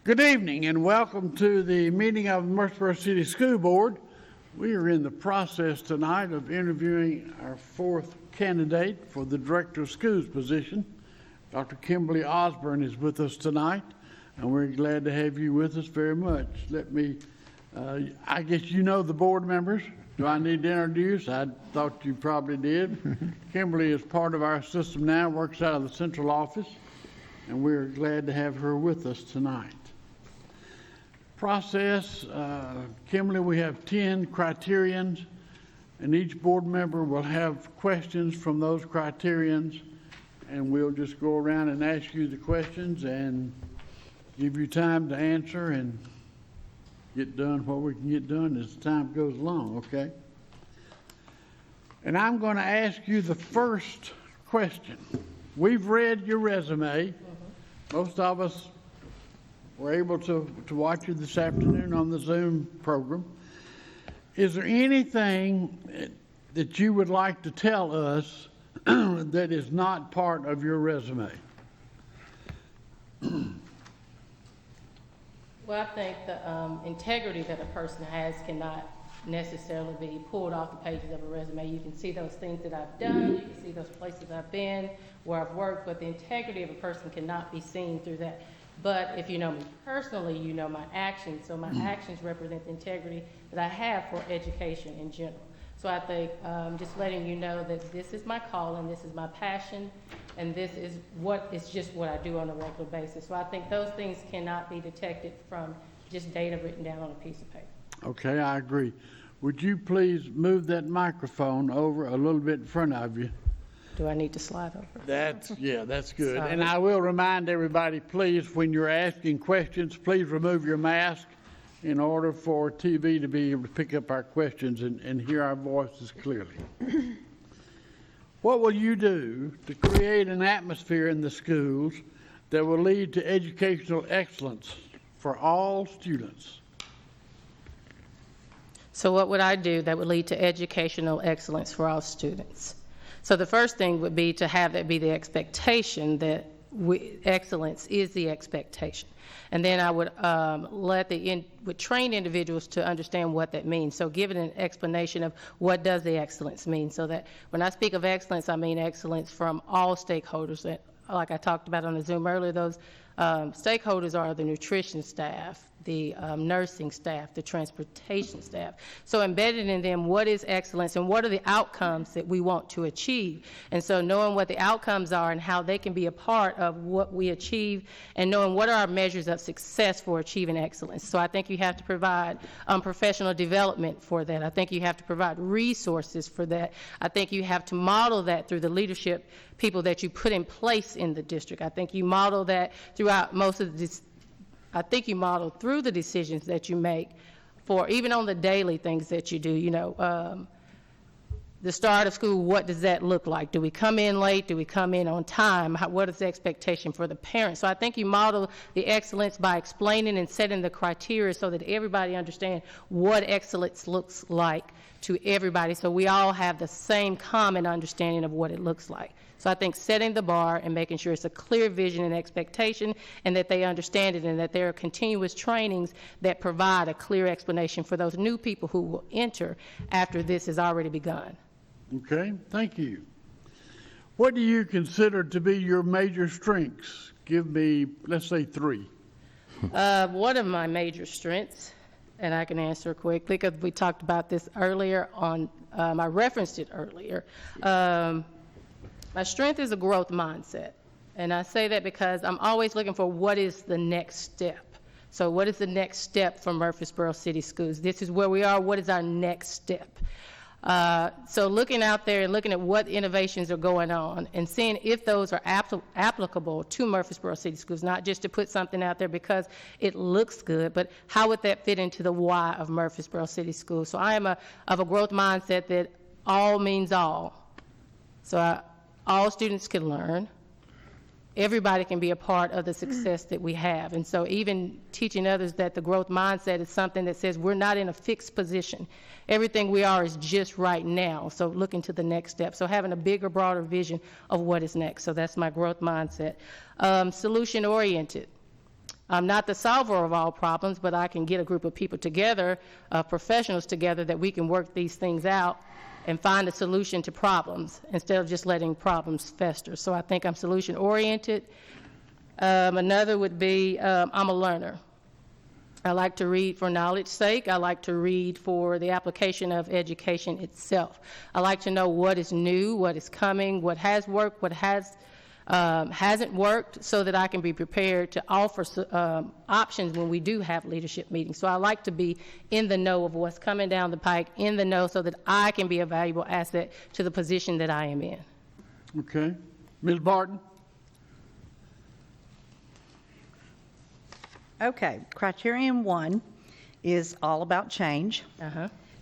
Good evening and welcome to the meeting of the Murfreesboro City School Board. We are in the process tonight of interviewing our fourth candidate for the Director of Schools position. Dr. Kimberly Osborne is with us tonight, and we're glad to have you with us very much. I guess you know the board members. Do I need to introduce? I thought you probably did. Kimberly is part of our system now, works out of the central office, and we're glad to have her with us tonight. Process, Kimberly, we have 10 criterions, and each board member will have questions from those criterions, and we'll just go around and ask you the questions and give you time to answer and get done what we can get done as time goes along, okay? And I'm going to ask you the first question. We've read your resume. Most of us were able to watch you this afternoon on the Zoom program. Is there anything that you would like to tell us that is not part of your resume? Well, I think the integrity that a person has cannot necessarily be pulled off the pages of a resume. You can see those things that I've done, you can see those places I've been, where I've worked, but the integrity of a person cannot be seen through that. But if you know me personally, you know my actions. So my actions represent the integrity that I have for education in general. So I think just letting you know that this is my calling, this is my passion, and this is just what I do on a regular basis. So I think those things cannot be detected from just data written down on a piece of paper. Okay, I agree. Would you please move that microphone over a little bit in front of you? Do I need to slide over? That's good. Sorry. And I will remind everybody, please, when you're asking questions, please remove your mask in order for TV to be able to pick up our questions and hear our voices clearly. What will you do to create an atmosphere in the schools that will lead to educational excellence for all students? So what would I do that would lead to educational excellence for all students? So the first thing would be to have that be the expectation that excellence is the expectation. And then I would would train individuals to understand what that means. So give it an explanation of what does the excellence mean, so that when I speak of excellence, I mean excellence from all stakeholders. That, like I talked about on the Zoom earlier, those stakeholders are the nutrition staff, the nursing staff, the transportation staff. So embedded in them, what is excellence and what are the outcomes that we want to achieve? And so knowing what the outcomes are and how they can be a part of what we achieve, and knowing what are our measures of success for achieving excellence. So I think you have to provide professional development for that. I think you have to provide resources for that. I think you have to model that through the leadership people that you put in place in the district. I think you model that throughout most of this. I think you model through the decisions that you make for even on the daily things that you do. You know, the start of school, what does that look like? Do we come in late? Do we come in on time? What is the expectation for the parents? So I think you model the excellence by explaining and setting the criteria so that everybody understands what excellence looks like to everybody, so we all have the same common understanding of what it looks like. So I think setting the bar and making sure it's a clear vision and expectation, and that they understand it, and that there are continuous trainings that provide a clear explanation for those new people who will enter after this has already begun. Okay, thank you. What do you consider to be your major strengths? Give me, let's say, 3. One of my major strengths, and I can answer quickly because we talked about this earlier on, I referenced it earlier. My strength is a growth mindset, and I say that because I'm always looking for what is the next step. So what is the next step for Murfreesboro City Schools? This is where we are. What is our next step? So looking out there and looking at what innovations are going on and seeing if those are applicable to Murfreesboro City Schools, not just to put something out there because it looks good, but how would that fit into the why of Murfreesboro City Schools? So I am of a growth mindset that all means all. So all students can learn. Everybody can be a part of the success that we have. And so even teaching others that the growth mindset is something that says we're not in a fixed position. Everything we are is just right now. So looking to the next step. So having a bigger, broader vision of what is next. So that's my growth mindset. Solution oriented. I'm not the solver of all problems, but I can get a group of people together, professionals together, that we can work these things out and find a solution to problems instead of just letting problems fester. So I think I'm solution-oriented. Another would be I'm a learner. I like to read for knowledge's sake. I like to read for the application of education itself. I like to know what is new, what is coming, what has worked, what hasn't worked, so that I can be prepared to offer options when we do have leadership meetings. So I like to be in the know of what's coming down the pike, in the know, so that I can be a valuable asset to the position that I am in. Okay. Ms. Barton? Okay, criterion 1 is all about change.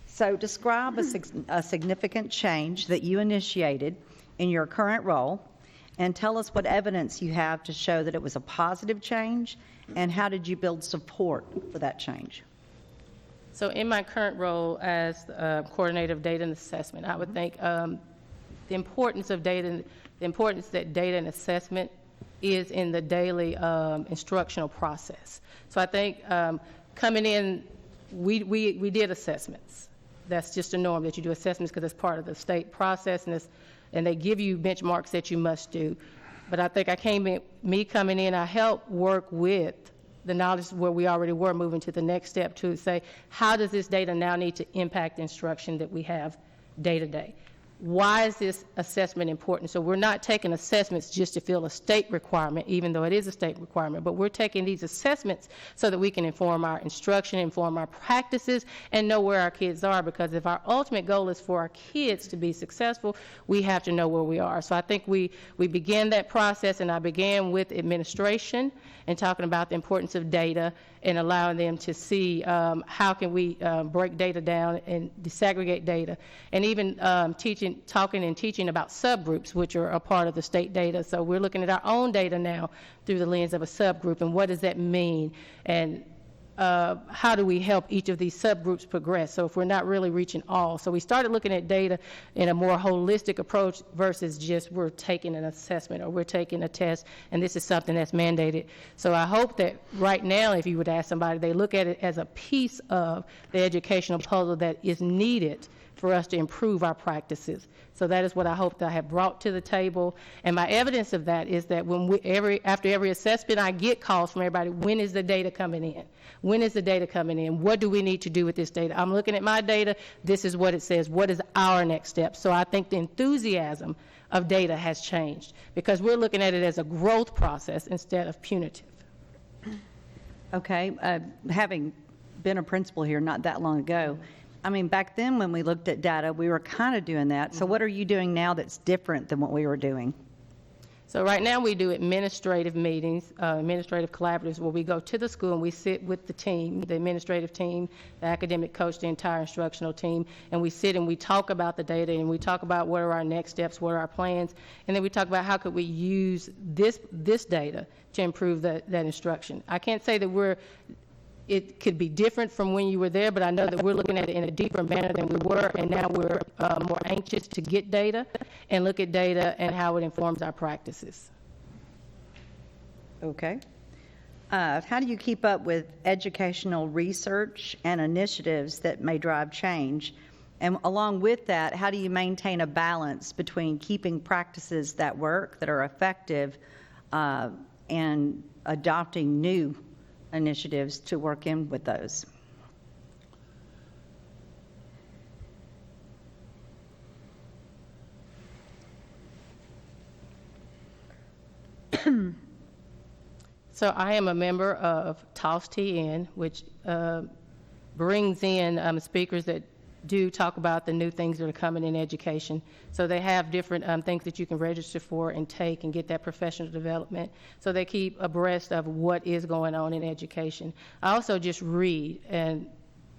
So describe a significant change that you initiated in your current role, and tell us what evidence you have to show that it was a positive change, and how did you build support for that change? So in my current role as coordinator of data and assessment, I would think the importance of data, the importance that data and assessment is in the daily instructional process. So I think coming in, we did assessments. That's just a norm that you do assessments because it's part of the state process, and they give you benchmarks that you must do. But I think coming in, I helped work with the knowledge where we already were, moving to the next step to say, how does this data now need to impact instruction that we have day to day? Why is this assessment important? So we're not taking assessments just to fill a state requirement, even though it is a state requirement, but we're taking these assessments so that we can inform our instruction, inform our practices, and know where our kids are, because if our ultimate goal is for our kids to be successful, we have to know where we are. So I think we began that process, and I began with administration and talking about the importance of data and allowing them to see how can we break data down and disaggregate data, and even talking and teaching about subgroups, which are a part of the state data. So we're looking at our own data now through the lens of a subgroup, and what does that mean, and how do we help each of these subgroups progress, so if we're not really reaching all. So we started looking at data in a more holistic approach versus just we're taking an assessment or we're taking a test and this is something that's mandated. So I hope that right now, if you would ask somebody, they look at it as a piece of the educational puzzle that is needed for us to improve our practices. So that is what I hope that I have brought to the table. And my evidence of that is that after every assessment, I get calls from everybody, when is the data coming in? When is the data coming in? What do we need to do with this data? I'm looking at my data, this is what it says. What is our next step? So I think the enthusiasm of data has changed because we're looking at it as a growth process instead of punitive. Okay, having been a principal here not that long ago, I mean, back then when we looked at data, we were kind of doing that. So what are you doing now that's different than what we were doing? So right now we do administrative meetings, administrative collaboratives, where we go to the school and we sit with the team, the administrative team, the academic coach, the entire instructional team, and we sit and we talk about the data and we talk about what are our next steps, what are our plans, and then we talk about how could we use this data to improve that instruction. I can't say that it could be different from when you were there, but I know that we're looking at it in a deeper manner than we were, and now we're more anxious to get data and look at data and how it informs our practices. Okay. How do you keep up with educational research and initiatives that may drive change? And along with that, how do you maintain a balance between keeping practices that work, that are effective, and adopting new initiatives to work in with those? So I am a member of TOS-TN, which brings in speakers that do talk about the new things that are coming in education. So they have different things that you can register for and take and get that professional development. So they keep abreast of what is going on in education. I also just read, and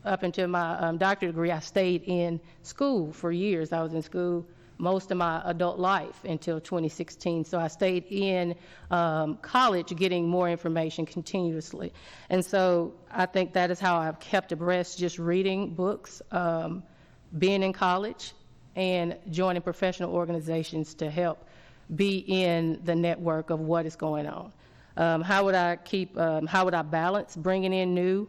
up until my doctorate degree, I stayed in school for years. I was in school most of my adult life until 2016. So I stayed in college getting more information continuously. And so I think that is how I've kept abreast, just reading books, being in college, and joining professional organizations to help be in the network of what is going on. How would I balance bringing in new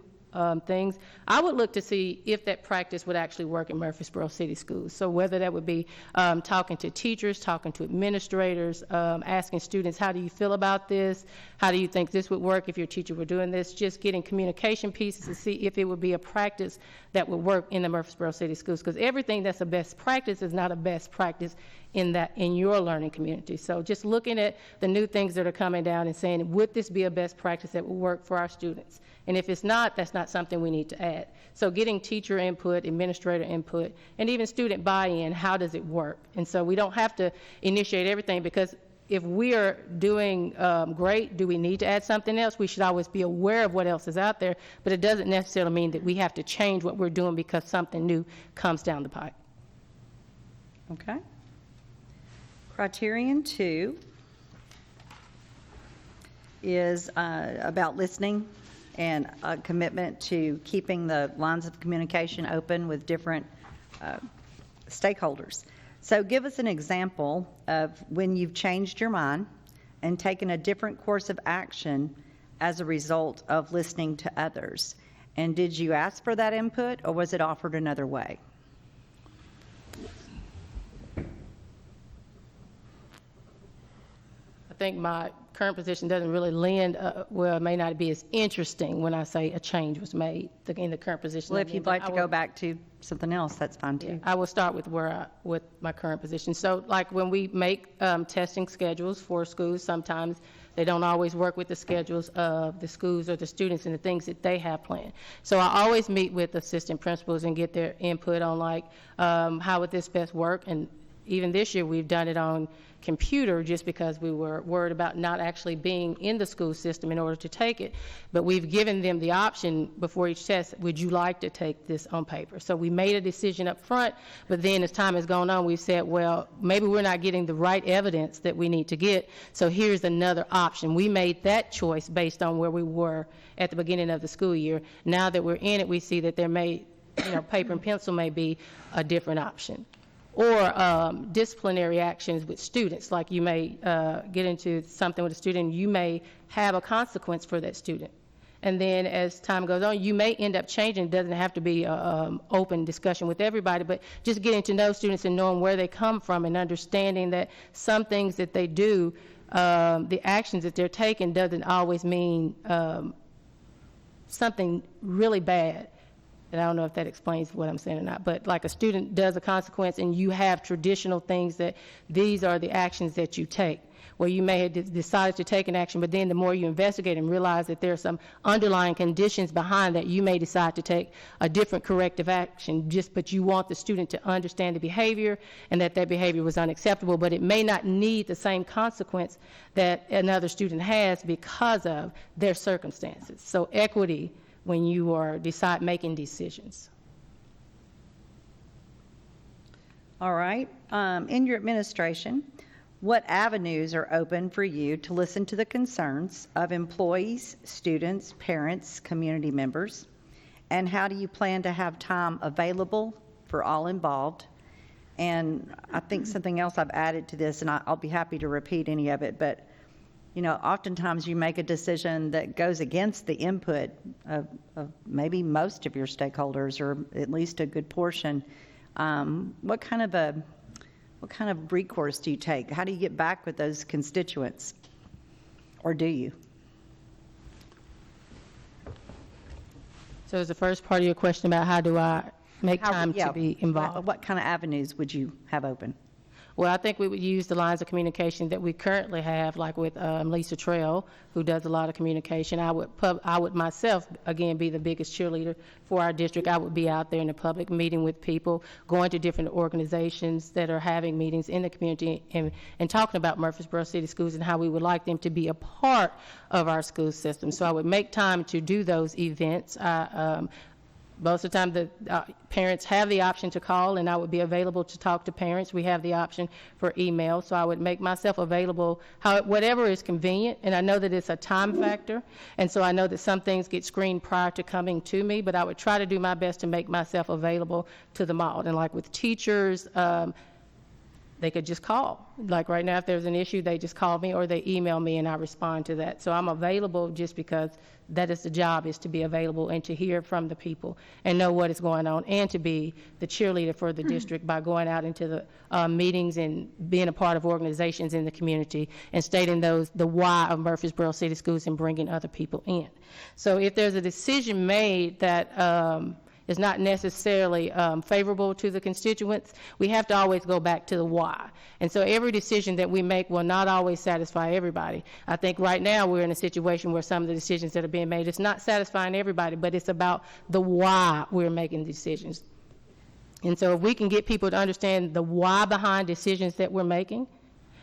things? I would look to see if that practice would actually work in Murfreesboro City Schools. So whether that would be talking to teachers, talking to administrators, asking students, how do you feel about this? How do you think this would work if your teacher were doing this? Just getting communication pieces to see if it would be a practice that would work in the Murfreesboro City Schools, because everything that's a best practice is not a best practice in your learning community. So just looking at the new things that are coming down and saying, would this be a best practice that would work for our students? And if it's not, that's not something we need to add. So getting teacher input, administrator input, and even student buy-in, how does it work? And so we don't have to initiate everything, because if we are doing great, do we need to add something else? We should always be aware of what else is out there, but it doesn't necessarily mean that we have to change what we're doing because something new comes down the pipe. Okay. Criterion 2 is about listening and a commitment to keeping the lines of communication open with different stakeholders. So give us an example of when you've changed your mind and taken a different course of action as a result of listening to others. And did you ask for that input, or was it offered another way? I think my current position doesn't really lend, well, it may not be as interesting when I say a change was made in the current position. Well, if you'd like to go back to something else, that's fine too. I will start with with my current position. So like when we make testing schedules for schools, sometimes they don't always work with the schedules of the schools or the students and the things that they have planned. So I always meet with assistant principals and get their input on like, how would this best work? And even this year, we've done it on computer just because we were worried about not actually being in the school system in order to take it. But we've given them the option before each test, would you like to take this on paper? So we made a decision up front, but then as time has gone on, we've said, well, maybe we're not getting the right evidence that we need to get, so here's another option. We made that choice based on where we were at the beginning of the school year. Now that we're in it, we see that there may, paper and pencil may be a different option. Or disciplinary actions with students, like you may get into something with a student, you may have a consequence for that student. And then as time goes on, you may end up changing. It doesn't have to be an open discussion with everybody, but just getting to know students and knowing where they come from and understanding that some things that they do, the actions that they're taking doesn't always mean something really bad. And I don't know if that explains what I'm saying or not, but like a student does a consequence and you have traditional things that these are the actions that you take. Well, you may have decided to take an action, but then the more you investigate and realize that there are some underlying conditions behind that, you may decide to take a different corrective action, but you want the student to understand the behavior and that behavior was unacceptable, but it may not need the same consequence that another student has because of their circumstances. So equity when you are making decisions. All right. In your administration, what avenues are open for you to listen to the concerns of employees, students, parents, community members? And how do you plan to have time available for all involved? And I think something else I've added to this, and I'll be happy to repeat any of it, but oftentimes you make a decision that goes against the input of maybe most of your stakeholders, or at least a good portion. What kind of recourse do you take? How do you get back with those constituents, or do you? So is the first part of your question about how do I make time to be involved? What kind of avenues would you have open? Well, I think we would use the lines of communication that we currently have, like with Lisa Trail, who does a lot of communication. I would myself, again, be the biggest cheerleader for our district. I would be out there in the public meeting with people, going to different organizations that are having meetings in the community and talking about Murfreesboro City Schools and how we would like them to be a part of our school system. So I would make time to do those events. Most of the time, the parents have the option to call, and I would be available to talk to parents. We have the option for email, so I would make myself available whatever is convenient, and I know that it's a time factor, and so I know that some things get screened prior to coming to me, but I would try to do my best to make myself available to them all. And like with teachers, they could just call. Like right now, if there's an issue, they just call me or they email me and I respond to that. So I'm available just because that is the job, is to be available and to hear from the people and know what is going on, and to be the cheerleader for the district by going out into the meetings and being a part of organizations in the community and stating the why of Murfreesboro City Schools and bringing other people in. So if there's a decision made that is not necessarily favorable to the constituents, we have to always go back to the why. And so every decision that we make will not always satisfy everybody. I think right now we're in a situation where some of the decisions that are being made, it's not satisfying everybody, but it's about the why we're making decisions. And so if we can get people to understand the why behind decisions that we're making,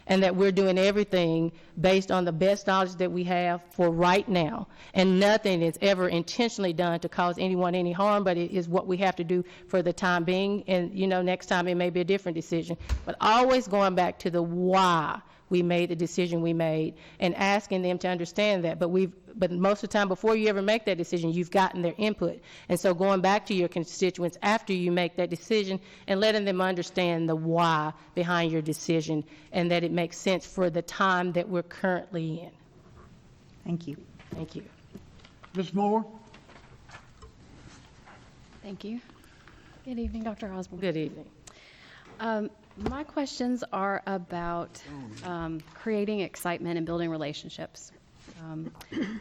and that we're doing everything based on the best knowledge that we have for right now, and nothing is ever intentionally done to cause anyone any harm, but it is what we have to do for the time being, and next time it may be a different decision, but always going back to the why we made the decision we made and asking them to understand that. But most of the time, before you ever make that decision, you've gotten their input. And so going back to your constituents after you make that decision and letting them understand the why behind your decision and that it makes sense for the time that we're currently in. Thank you. Thank you. Ms. Moore? Thank you. Good evening, Dr. Osborne. Good evening. My questions are about creating excitement and building relationships.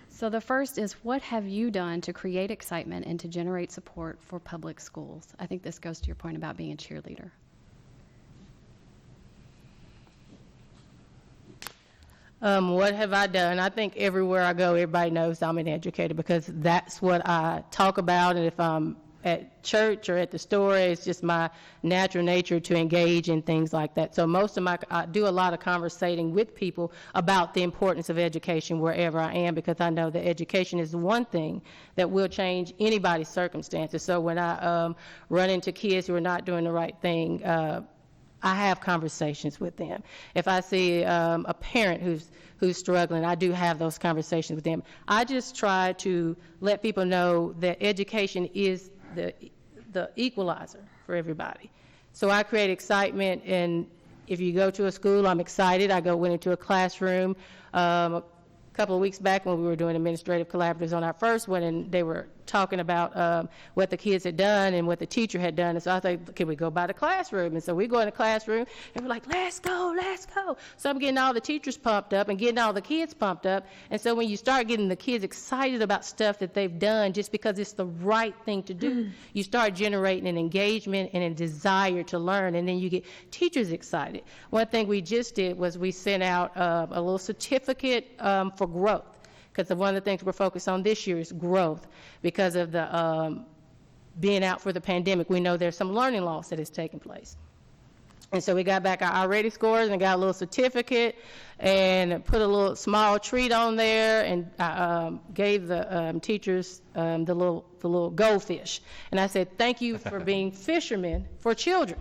So the first is, what have you done to create excitement and to generate support for public schools? I think this goes to your point about being a cheerleader. What have I done? I think everywhere I go, everybody knows I'm an educator because that's what I talk about. And if I'm at church or at the store, it's just my natural nature to engage in things like that. So I do a lot of conversating with people about the importance of education wherever I am, because I know that education is the one thing that will change anybody's circumstances. So when I run into kids who are not doing the right thing, I have conversations with them. If I see a parent who's struggling, I do have those conversations with them. I just try to let people know that education is the equalizer for everybody. So I create excitement, and if you go to a school, I'm excited. went into a classroom a couple of weeks back when we were doing administrative collaboratives on our first one, and they were talking about what the kids had done and what the teacher had done. And so I thought, can we go by the classroom? And so we go in the classroom, and we're like, let's go, let's go. So I'm getting all the teachers pumped up and getting all the kids pumped up. And so when you start getting the kids excited about stuff that they've done just because it's the right thing to do, you start generating an engagement and a desire to learn, and then you get teachers excited. One thing we just did was we sent out a little certificate for growth, because one of the things we're focused on this year is growth. Because of the being out for the pandemic, we know there's some learning loss that has taken place. And so we got back our ready scores and got a little certificate and put a little small treat on there, and I gave the teachers the little goldfish. And I said, thank you for being fishermen for children.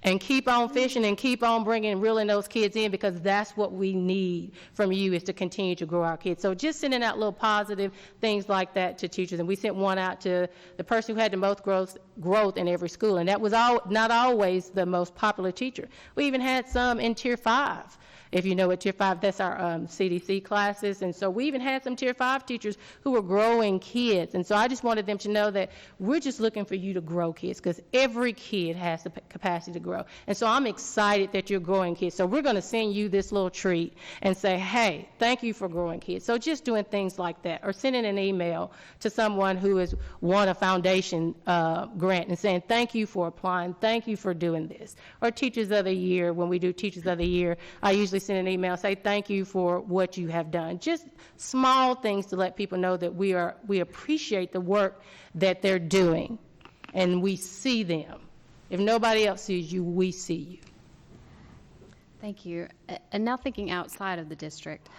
And keep on fishing and keep on reeling those kids in, because that's what we need from you, is to continue to grow our kids. So just sending out little positive things like that to teachers. And we sent one out to the person who had the most growth in every school. And that was not always the most popular teacher. We even had some in Tier 5. If you know what Tier 5, that's our CDC classes. And so we even had some Tier 5 teachers who were growing kids. And so I just wanted them to know that we're just looking for you to grow kids, because every kid has the capacity to grow. And so I'm excited that you're growing kids. So we're going to send you this little treat and say, hey, thank you for growing kids. So just doing things like that, or sending an email to someone who has won a foundation grant and saying, thank you for applying, thank you for doing this. Or Teachers of the Year, when we do Teachers of the Year, I usually send an email, say thank you for what you have done. Just small things to let people know that we appreciate the work that they're doing, and we see them. If nobody else sees you, we see you. Thank you. And now thinking outside of the district,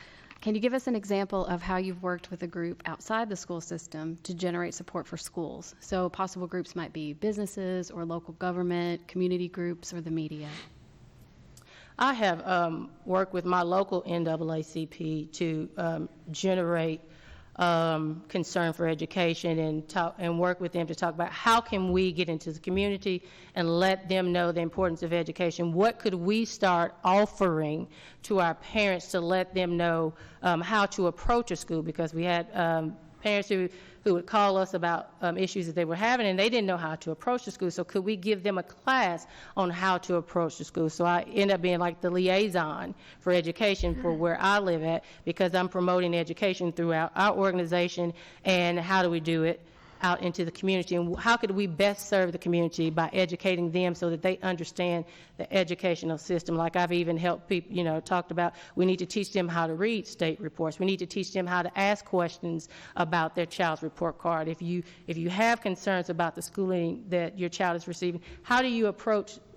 can you give us an example of how you've worked with a group outside the school system to generate support for schools? So possible groups might be businesses or local government, community groups, or the media. I have worked with my local NAACP to generate concern for education and work with them to talk about how can we get into the community and let them know the importance of education. What could we start offering to our parents to let them know how to approach a school? Because we had parents who would call us about issues that they were having, and they didn't know how to approach the school. So could we give them a class on how to approach the school? So I end up being like the liaison for education for where I live at, because I'm promoting education throughout our organization. And how do we do it out into the community? And how could we best serve the community by educating them so that they understand the educational system? Like I've even helped people, talked about we need to teach them how to read state reports. We need to teach them how to ask questions about their child's report card. If you have concerns about the schooling that your child is receiving, how do you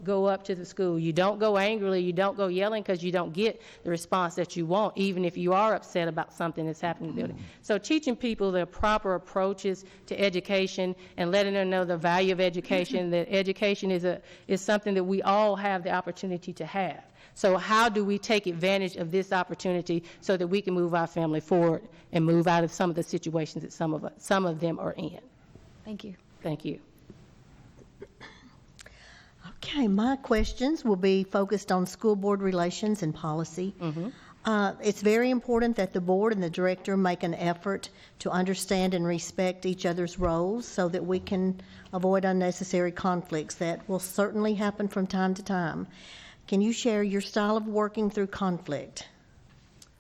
go up to the school? You don't go angrily, you don't go yelling, because you don't get the response that you want, even if you are upset about something that's happening in the building. So teaching people the proper approaches to education and letting them know the value of education, that education is something that we all have the opportunity to have. So how do we take advantage of this opportunity so that we can move our family forward and move out of some of the situations that some of them are in? Thank you. Thank you. Okay, my questions will be focused on school board relations and policy. It's very important that the board and the director make an effort to understand and respect each other's roles so that we can avoid unnecessary conflicts that will certainly happen from time to time. Can you share your style of working through conflict?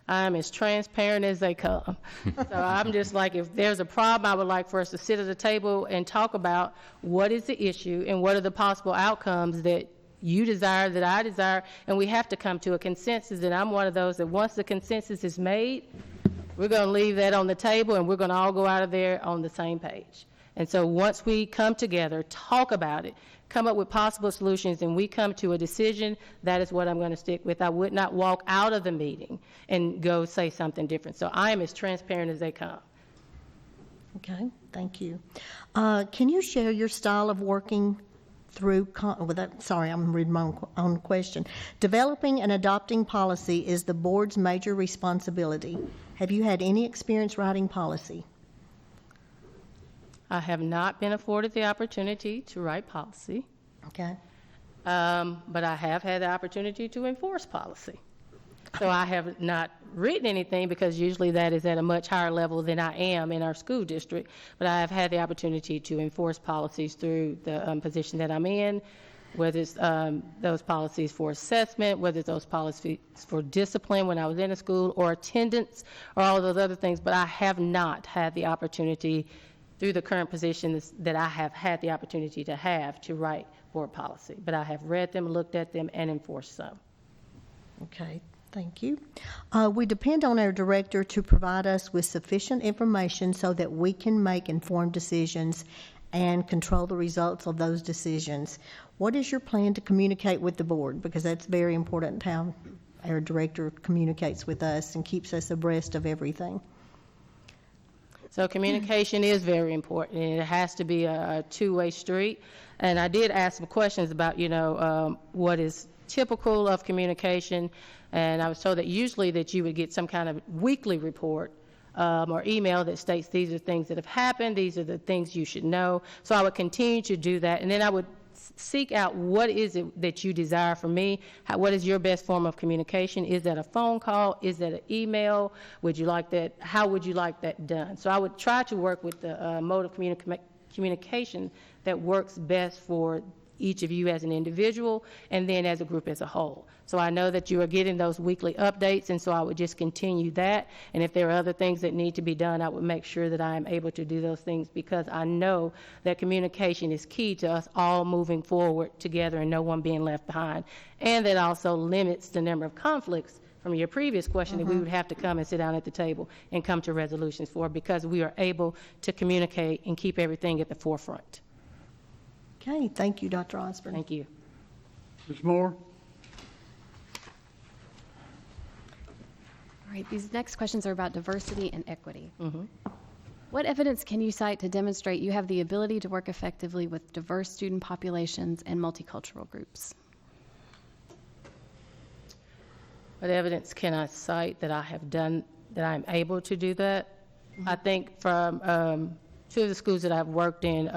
I'm as transparent as they come. So I'm just like, if there's a problem, I would like for us to sit at the table and talk about what is the issue and what are the possible outcomes that you desire, that I desire, and we have to come to a consensus. And I'm one of those that once the consensus is made, we're going to leave that on the table and we're going to all go out of there on the same page. And so once we come together, talk about it, come up with possible solutions, and we come to a decision, that is what I'm going to stick with. I would not walk out of the meeting and go say something different. So I am as transparent as they come. Okay, thank you. Can you share your style of working through, sorry, I'm reading my own question. Developing and adopting policy is the board's major responsibility. Have you had any experience writing policy? I have not been afforded the opportunity to write policy, Okay. but I have had the opportunity to enforce policy. So I have not written anything, because usually that is at a much higher level than I am in our school district, but I have had the opportunity to enforce policies through the position that I'm in, whether it's those policies for assessment, whether it's those policies for discipline when I was in a school, or attendance, or all those other things. But I have not had the opportunity through the current positions that I have had the opportunity to have to write board policy. But I have read them, looked at them, and enforced some. Okay, thank you. We depend on our director to provide us with sufficient information so that we can make informed decisions and control the results of those decisions. What is your plan to communicate with the board? Because that's very important how our director communicates with us and keeps us abreast of everything. So communication is very important, and it has to be a two-way street. And I did ask some questions about, what is typical of communication, and I was told that usually that you would get some kind of weekly report or email that states these are things that have happened, these are the things you should know. So I would continue to do that, and then I would seek out what is it that you desire from me. What is your best form of communication? Is that a phone call? Is that an email? Would you like that? How would you like that done? So I would try to work with the mode of communication that works best for each of you as an individual and then as a group as a whole. So I know that you are getting those weekly updates, and so I would just continue that. And if there are other things that need to be done, I would make sure that I am able to do those things, because I know that communication is key to us all moving forward together and no one being left behind. And that also limits the number of conflicts from your previous question that we would have to come and sit down at the table and come to resolutions for, because we are able to communicate and keep everything at the forefront. Okay, thank you, Dr. Osborne. Thank you. Ms. Moore? All right, these next questions are about diversity and equity. What evidence can you cite to demonstrate you have the ability to work effectively with diverse student populations and multicultural groups? What evidence can I cite that I have done, that I'm able to do that? I think from two of the schools that I've worked in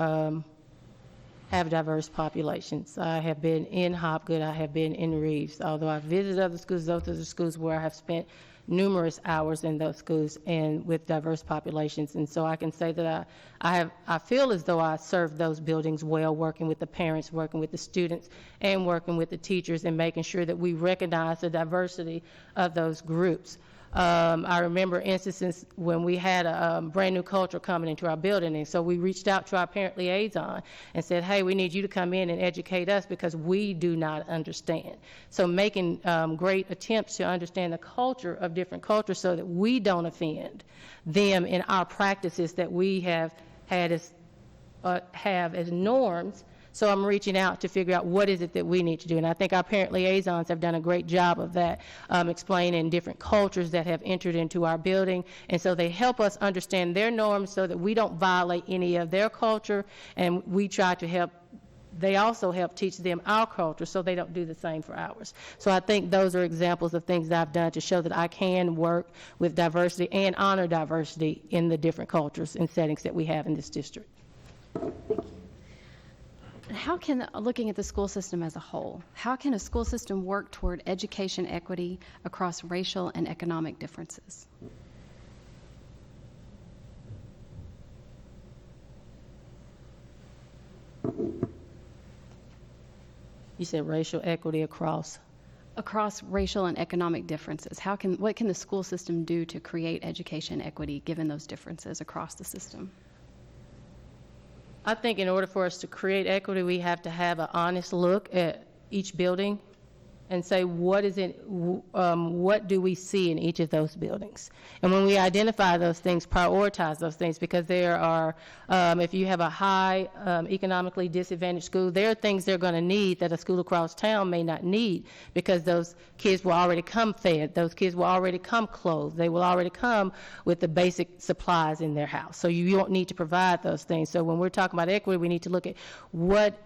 have diverse populations. I have been in Hopgood, I have been in Reeves. Although I've visited other schools, those are the schools where I have spent numerous hours in those schools and with diverse populations. And so I can say that I feel as though I serve those buildings well, working with the parents, working with the students, and working with the teachers, and making sure that we recognize the diversity of those groups. I remember instances when we had a brand new culture coming into our building, and so we reached out to our parent liaison and said, hey, we need you to come in and educate us because we do not understand. So making great attempts to understand the culture of different cultures so that we don't offend them in our practices that we have had as norms. So I'm reaching out to figure out what is it that we need to do. And I think our parent liaisons have done a great job of that, explaining different cultures that have entered into our building. And so they help us understand their norms so that we don't violate any of their culture. And we try to help, they also help teach them our culture so they don't do the same for ours. So I think those are examples of things that I've done to show that I can work with diversity and honor diversity in the different cultures and settings that we have in this district. How can, looking at the school system as a whole, how can a school system work toward education equity across racial and economic differences? You said racial equity across. Across racial and economic differences, what can the school system do to create education equity given those differences across the system? I think in order for us to create equity, we have to have an honest look at each building and say, what do we see in each of those buildings? And when we identify those things, prioritize those things, because there are, if you have a high economically disadvantaged school, there are things they're going to need that a school across town may not need, because those kids will already come fed, those kids will already come clothed, they will already come with the basic supplies in their house. So you don't need to provide those things. So when we're talking about equity, we need to look at what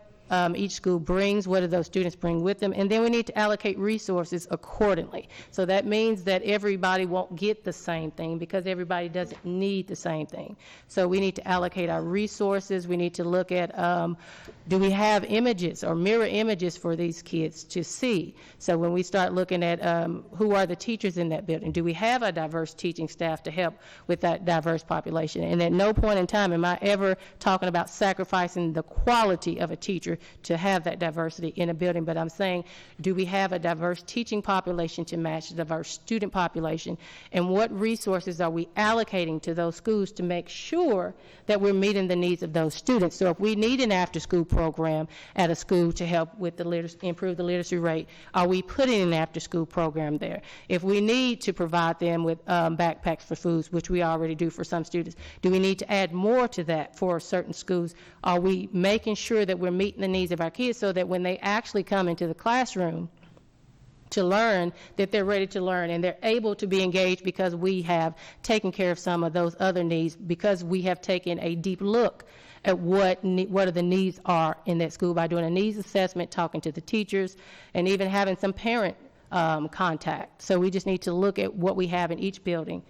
each school brings, what do those students bring with them, and then we need to allocate resources accordingly. So that means that everybody won't get the same thing because everybody doesn't need the same thing. So we need to allocate our resources. We need to look at, do we have images or mirror images for these kids to see? So when we start looking at who are the teachers in that building, do we have a diverse teaching staff to help with that diverse population? And at no point in time am I ever talking about sacrificing the quality of a teacher to have that diversity in a building, but I'm saying, do we have a diverse teaching population to match the diverse student population? And what resources are we allocating to those schools to make sure that we're meeting the needs of those students? So if we need an after-school program at a school to help with the improve the literacy rate, are we putting an after-school program there? If we need to provide them with backpacks for foods, which we already do for some students, do we need to add more to that for certain schools? Are we making sure that we're meeting the needs of our kids so that when they actually come into the classroom to learn, that they're ready to learn and they're able to be engaged because we have taken care of some of those other needs, because we have taken a deep look at what are the needs are in that school by doing a needs assessment, talking to the teachers, and even having some parent contact. So we just need to look at what we have in each building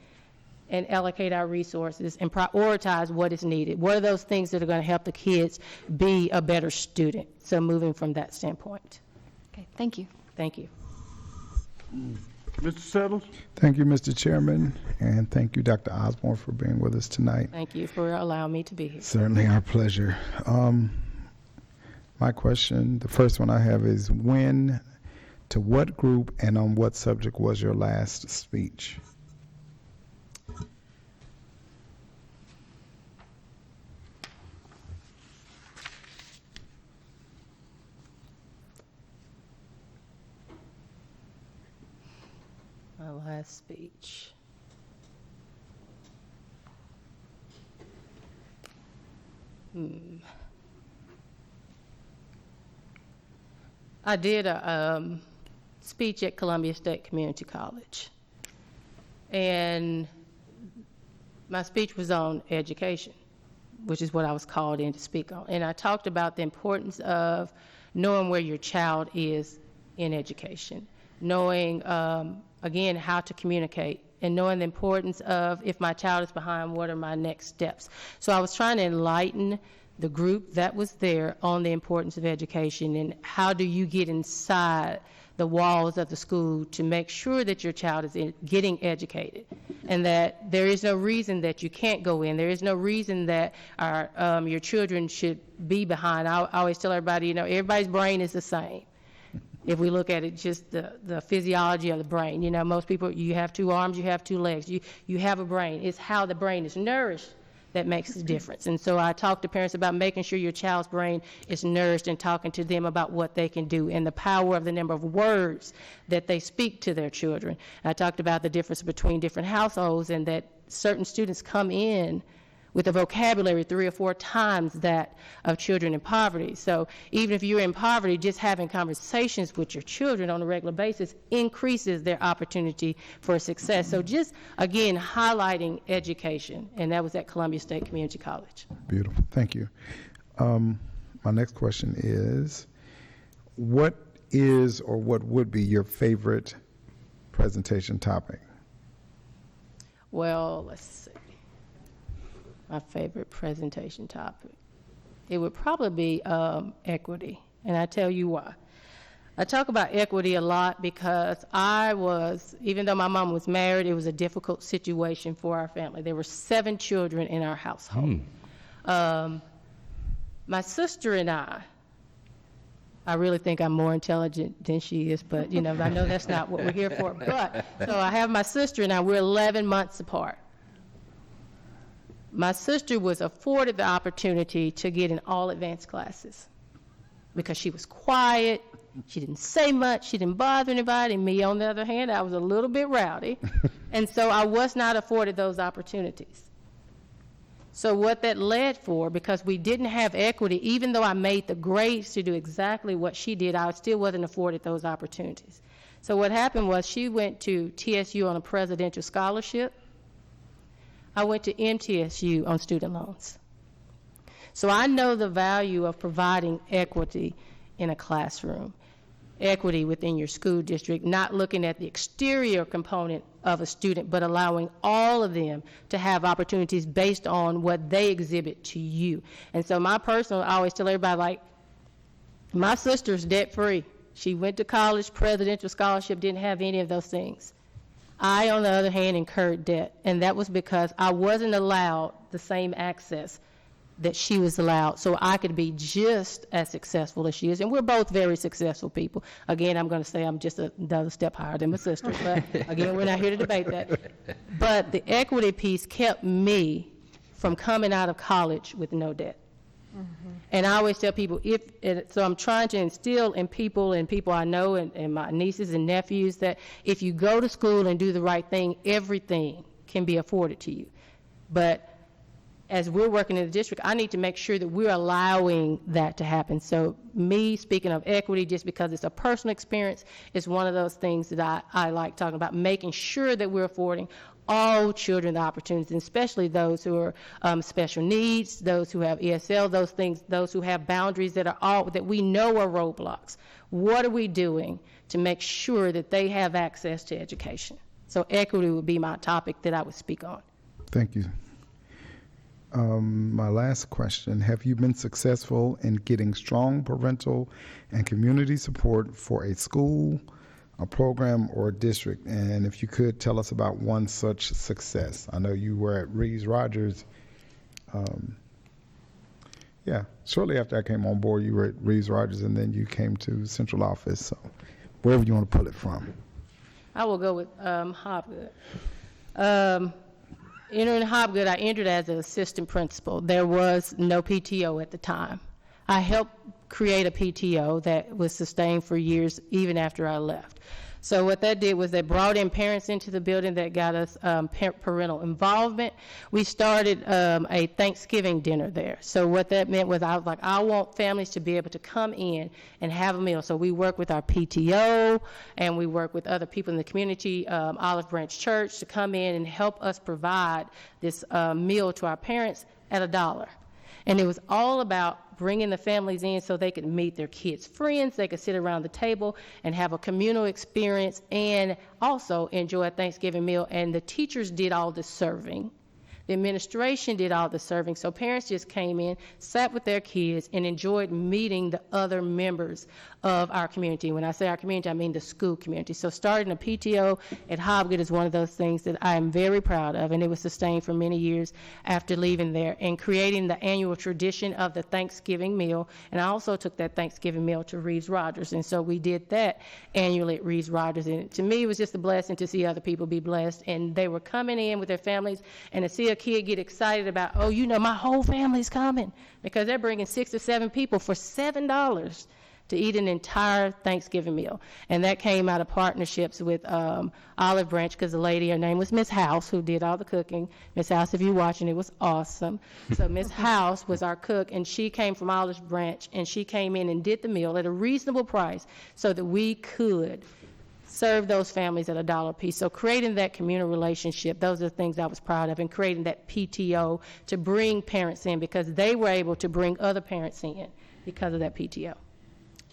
and allocate our resources and prioritize what is needed. What are those things that are going to help the kids be a better student? So moving from that standpoint. Okay, thank you. Thank you. Mr. Settles? Thank you, Mr. Chairman, and thank you, Dr. Osborne, for being with us tonight. Thank you for allowing me to be here. Certainly our pleasure. My question, the first one I have is, when, to what group, and on what subject was your last speech? My last speech. I did a speech at Columbia State Community College, and my speech was on education, which is what I was called in to speak on. And I talked about the importance of knowing where your child is in education, knowing, again, how to communicate and knowing the importance of, if my child is behind, what are my next steps. So I was trying to enlighten the group that was there on the importance of education and how do you get inside the walls of the school to make sure that your child is getting educated, and that there is no reason that you can't go in. There is no reason that your children should be behind. I always tell everybody, everybody's brain is the same. If we look at it, just the physiology of the brain, most people, you have 2 arms, you have 2 legs, you have a brain. It's how the brain is nourished that makes the difference. And so I talk to parents about making sure your child's brain is nourished and talking to them about what they can do and the power of the number of words that they speak to their children. I talked about the difference between different households and that certain students come in with a vocabulary 3 or 4 times that of children in poverty. So even if you're in poverty, just having conversations with your children on a regular basis increases their opportunity for success. So just, again, highlighting education, and that was at Columbia State Community College. Beautiful. Thank you. My next question is, what is or what would be your favorite presentation topic? Well, let's see. My favorite presentation topic. It would probably be equity, and I tell you why. I talk about equity a lot because even though my mom was married, it was a difficult situation for our family. There were 7 children in our household. My sister and I really think I'm more intelligent than she is, but I know that's not what we're here for. But so I have my sister and I, we're 11 months apart. My sister was afforded the opportunity to get in all advanced classes because she was quiet, she didn't say much, she didn't bother anybody. Me, on the other hand, I was a little bit rowdy, and so I was not afforded those opportunities. So what that led for, because we didn't have equity, even though I made the grades to do exactly what she did, I still wasn't afforded those opportunities. So what happened was she went to TSU on a presidential scholarship. I went to MTSU on student loans. So I know the value of providing equity in a classroom, equity within your school district, not looking at the exterior component of a student, but allowing all of them to have opportunities based on what they exhibit to you. And so I always tell everybody, my sister's debt-free. She went to college, presidential scholarship, didn't have any of those things. I, on the other hand, incurred debt, and that was because I wasn't allowed the same access that she was allowed, so I could be just as successful as she is. And we're both very successful people. Again, I'm going to say I'm just another step higher than my sister, but again, we're not here to debate that. But the equity piece kept me from coming out of college with no debt. And I always tell people, so I'm trying to instill in people I know and my nieces and nephews that if you go to school and do the right thing, everything can be afforded to you. But as we're working in the district, I need to make sure that we're allowing that to happen. So me speaking of equity, just because it's a personal experience, is one of those things that I like talking about, making sure that we're affording all children the opportunities, and especially those who are special needs, those who have ESL, those who have boundaries that we know are roadblocks. What are we doing to make sure that they have access to education? So equity would be my topic that I would speak on. Thank you. My last question, have you been successful in getting strong parental and community support for a school, a program, or a district? And if you could tell us about one such success. I know you were at Reeves-Rogers. Shortly after I came on board, you were at Reeves-Rogers, and then you came to central office. So wherever you want to pull it from. I will go with Hobgood. Entering Hobgood, I entered as an assistant principal. There was no PTO at the time. I helped create a PTO that was sustained for years, even after I left. So what that did was they brought in parents into the building that got us parental involvement. We started a Thanksgiving dinner there. So what that meant was I was like, I want families to be able to come in and have a meal. So we work with our PTO and we work with other people in the community, Olive Branch Church, to come in and help us provide this meal to our parents at $1. And it was all about bringing the families in so they could meet their kids' friends, they could sit around the table and have a communal experience and also enjoy a Thanksgiving meal. And the teachers did all the serving. The administration did all the serving, so parents just came in, sat with their kids, and enjoyed meeting the other members of our community. When I say our community, I mean the school community. So starting a PTO at Hobgood is one of those things that I am very proud of, and it was sustained for many years after leaving there, and creating the annual tradition of the Thanksgiving meal. And I also took that Thanksgiving meal to Reeves Rogers, and so we did that annually at Reeves Rogers. And to me, it was just a blessing to see other people be blessed, and they were coming in with their families, and to see a kid get excited about, oh, you know, my whole family's coming, because they're bringing 6 or 7 people for $7 to eat an entire Thanksgiving meal. And that came out of partnerships with Olive Branch, because the lady, her name was Miss House, who did all the cooking. Miss House, if you're watching, it was awesome. So Miss House was our cook, and she came from Olive Branch, and she came in and did the meal at a reasonable price so that we could serve those families at $1 a piece. So creating that communal relationship, those are the things I was proud of, and creating that PTO to bring parents in, because they were able to bring other parents in because of that PTO.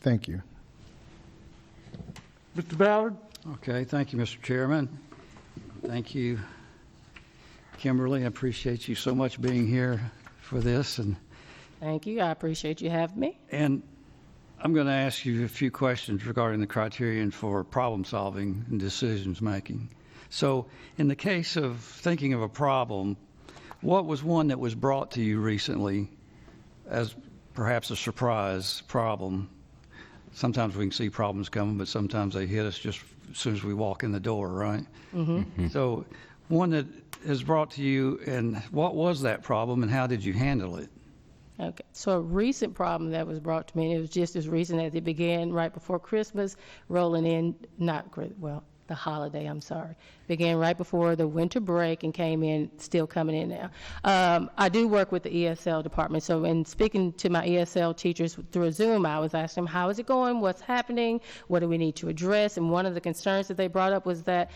Thank you. Mr. Ballard? Okay, thank you, Mr. Chairman. Thank you, Kimberly. I appreciate you so much being here for this. Thank you. I appreciate you having me. And I'm going to ask you a few questions regarding the criterion for problem solving and decisions making. So in the case of thinking of a problem, what was one that was brought to you recently as perhaps a surprise problem? Sometimes we can see problems coming, but sometimes they hit us just as soon as we walk in the door, right? Mm-hmm. So one that is brought to you, and what was that problem and how did you handle it? Okay, so a recent problem that was brought to me, and it was just as recent as it began right before Christmas, rolling in, the holiday, I'm sorry, began right before the winter break and came in, still coming in now. I do work with the ESL department, so in speaking to my ESL teachers through a Zoom, I was asking them, how is it going, what's happening, what do we need to address? And one of the concerns that they brought up was that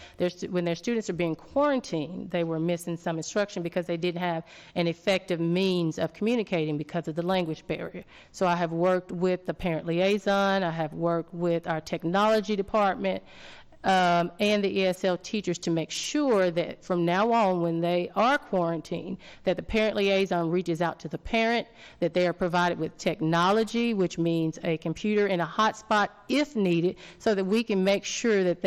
when their students are being quarantined, they were missing some instruction because they didn't have an effective means of communicating because of the language barrier. So I have worked with the parent liaison, I have worked with our technology department, and the ESL teachers to make sure that from now on, when they are quarantined, that the parent liaison reaches out to the parent, that they are provided with technology, which means a computer and a hotspot if needed, so that we can make sure that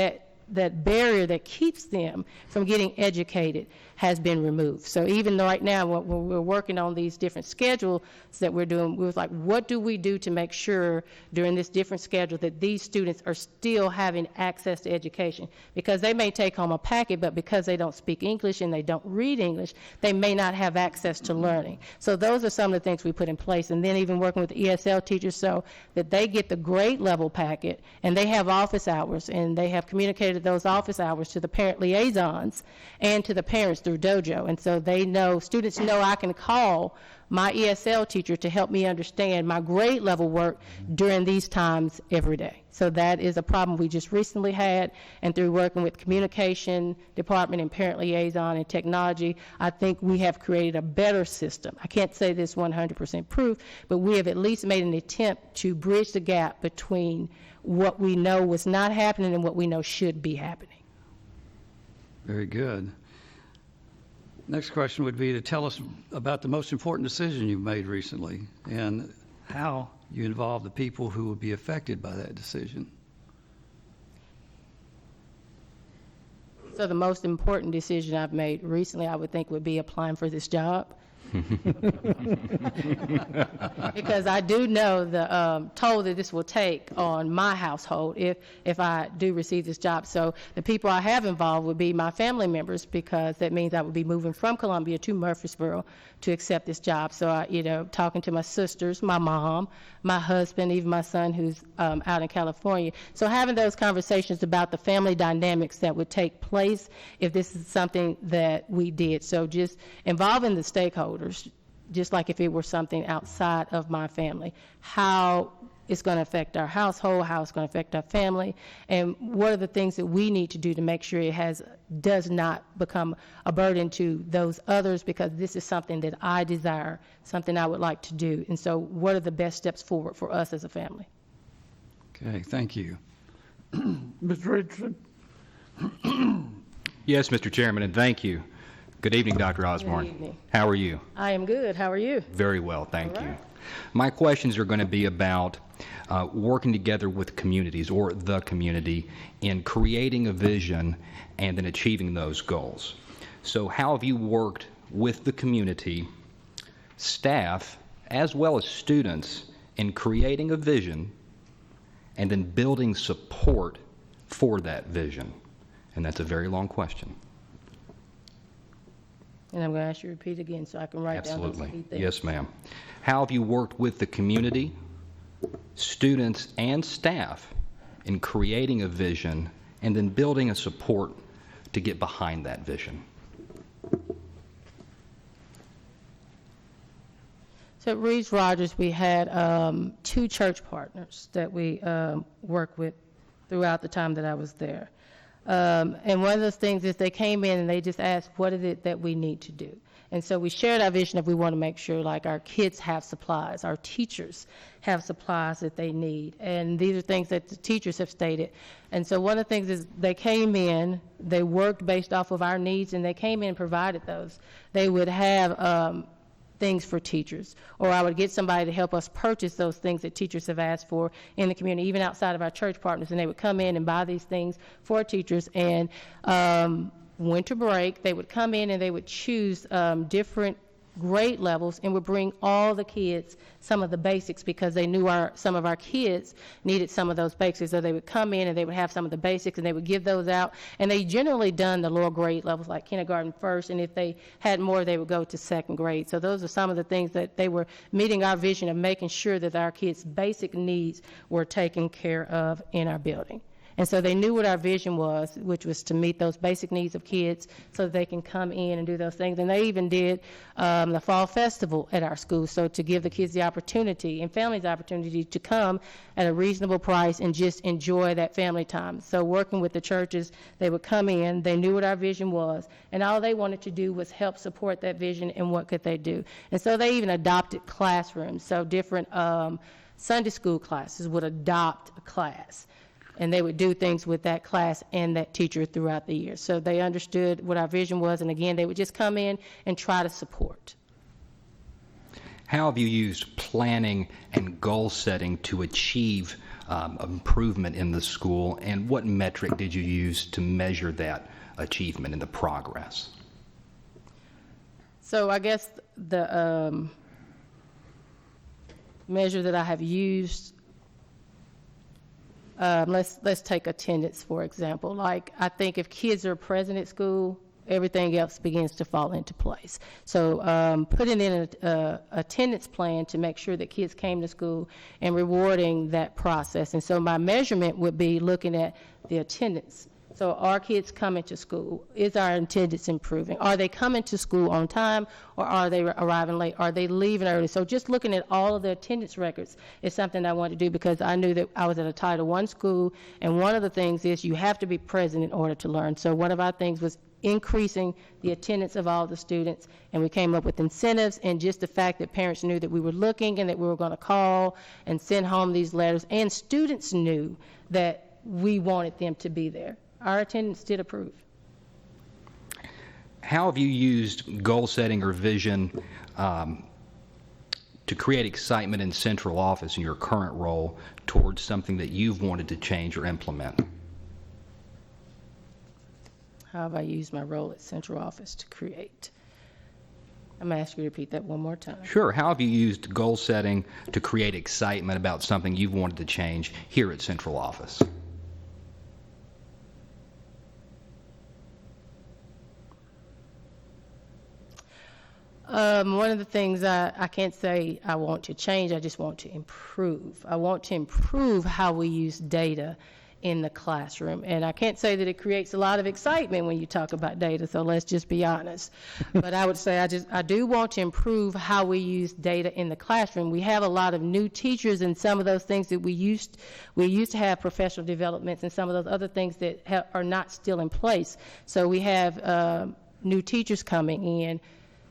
that barrier that keeps them from getting educated has been removed. So even right now, when we're working on these different schedules that we're doing, we was like, what do we do to make sure during this different schedule that these students are still having access to education? Because they may take home a packet, but because they don't speak English and they don't read English, they may not have access to learning. So those are some of the things we put in place. And then even working with the ESL teachers so that they get the grade level packet and they have office hours, and they have communicated those office hours to the parent liaisons and to the parents through Dojo. And so they know, students know I can call my ESL teacher to help me understand my grade level work during these times every day. So that is a problem we just recently had, and through working with communication department and parent liaison and technology, I think we have created a better system. I can't say this 100% proof, but we have at least made an attempt to bridge the gap between what we know was not happening and what we know should be happening. Very good. Next question would be to tell us about the most important decision you've made recently and how you involve the people who would be affected by that decision. So the most important decision I've made recently, I would think, would be applying for this job. Because I do know the toll that this will take on my household if I do receive this job. So the people I have involved would be my family members, because that means I would be moving from Columbia to Murfreesboro to accept this job. So I, talking to my sisters, my mom, my husband, even my son who's out in California. So having those conversations about the family dynamics that would take place if this is something that we did. So just involving the stakeholders, just like if it were something outside of my family. How it's going to affect our household, how it's going to affect our family, and what are the things that we need to do to make sure it does not become a burden to those others, because this is something that I desire, something I would like to do. And so what are the best steps forward for us as a family? Okay, thank you. Mr. Richardson? Yes, Mr. Chairman, and thank you. Good evening, Dr. Osborne. Good evening. How are you? I am good. How are you? Very well, thank All you. right. My questions are going to be about working together with communities or the community in creating a vision and then achieving those goals. So how have you worked with the community, staff, as well as students in creating a vision and then building support for that vision? And that's a very long question. And I'm going to ask you to repeat again so I can write down those key Absolutely. things. Yes, ma'am. How have you worked with the community, students, and staff in creating a vision and then building a support to get behind that vision? So at Reeves Rogers, we had 2 church partners that we worked with throughout the time that I was there. And one of those things is they came in and they just asked, what is it that we need to do? And so we shared our vision of we want to make sure like our kids have supplies, our teachers have supplies that they need. And these are things that the teachers have stated. And so one of the things is they came in, they worked based off of our needs, and they came in and provided those. They would have things for teachers, or I would get somebody to help us purchase those things that teachers have asked for in the community, even outside of our church partners, and they would come in and buy these things for teachers. And winter break, they would come in and they would choose different grade levels and would bring all the kids some of the basics, because they knew some of our kids needed some of those basics. So they would come in and they would have some of the basics and they would give those out. And they generally done the lower grade levels like kindergarten first, and if they had more, they would go to second grade. So those are some of the things that they were meeting our vision of making sure that our kids' basic needs were taken care of in our building. And so they knew what our vision was, which was to meet those basic needs of kids so that they can come in and do those things. And they even did the fall festival at our school, so to give the kids the opportunity and families the opportunity to come at a reasonable price and just enjoy that family time. So working with the churches, they would come in, they knew what our vision was, and all they wanted to do was help support that vision and what could they do. And so they even adopted classrooms. So different Sunday school classes would adopt a class, and they would do things with that class and that teacher throughout the year. So they understood what our vision was, and again, they would just come in and try to support. How have you used planning and goal setting to achieve improvement in the school, and what metric did you use to measure that achievement and the progress? So I guess the measure that I have used, let's take attendance, for example. Like, I think if kids are present at school, everything else begins to fall into place. So putting in an attendance plan to make sure that kids came to school and rewarding that process. And so my measurement would be looking at the attendance. So are kids coming to school? Is our attendance improving? Are they coming to school on time, or are they arriving late? Are they leaving early? So just looking at all of the attendance records is something I wanted to do, because I knew that I was at a Title I school, and one of the things is you have to be present in order to learn. So one of our things was increasing the attendance of all the students, and we came up with incentives, and just the fact that parents knew that we were looking and that we were going to call and send home these letters, and students knew that we wanted them to be there. Our attendance did approve. How have you used goal setting or vision to create excitement in central office in your current role towards something that you've wanted to change or implement? How have I used my role at central office to create? I'm going to ask you to repeat that one more time. Sure. How have you used goal setting to create excitement about something you've wanted to change here at central office? One of the things I can't say I want to change, I just want to improve. I want to improve how we use data in the classroom. And I can't say that it creates a lot of excitement when you talk about data, so let's just be honest. But I would say I do want to improve how we use data in the classroom. We have a lot of new teachers, and some of those things that we used to have professional developments and some of those other things that are not still in place. So we have new teachers coming in,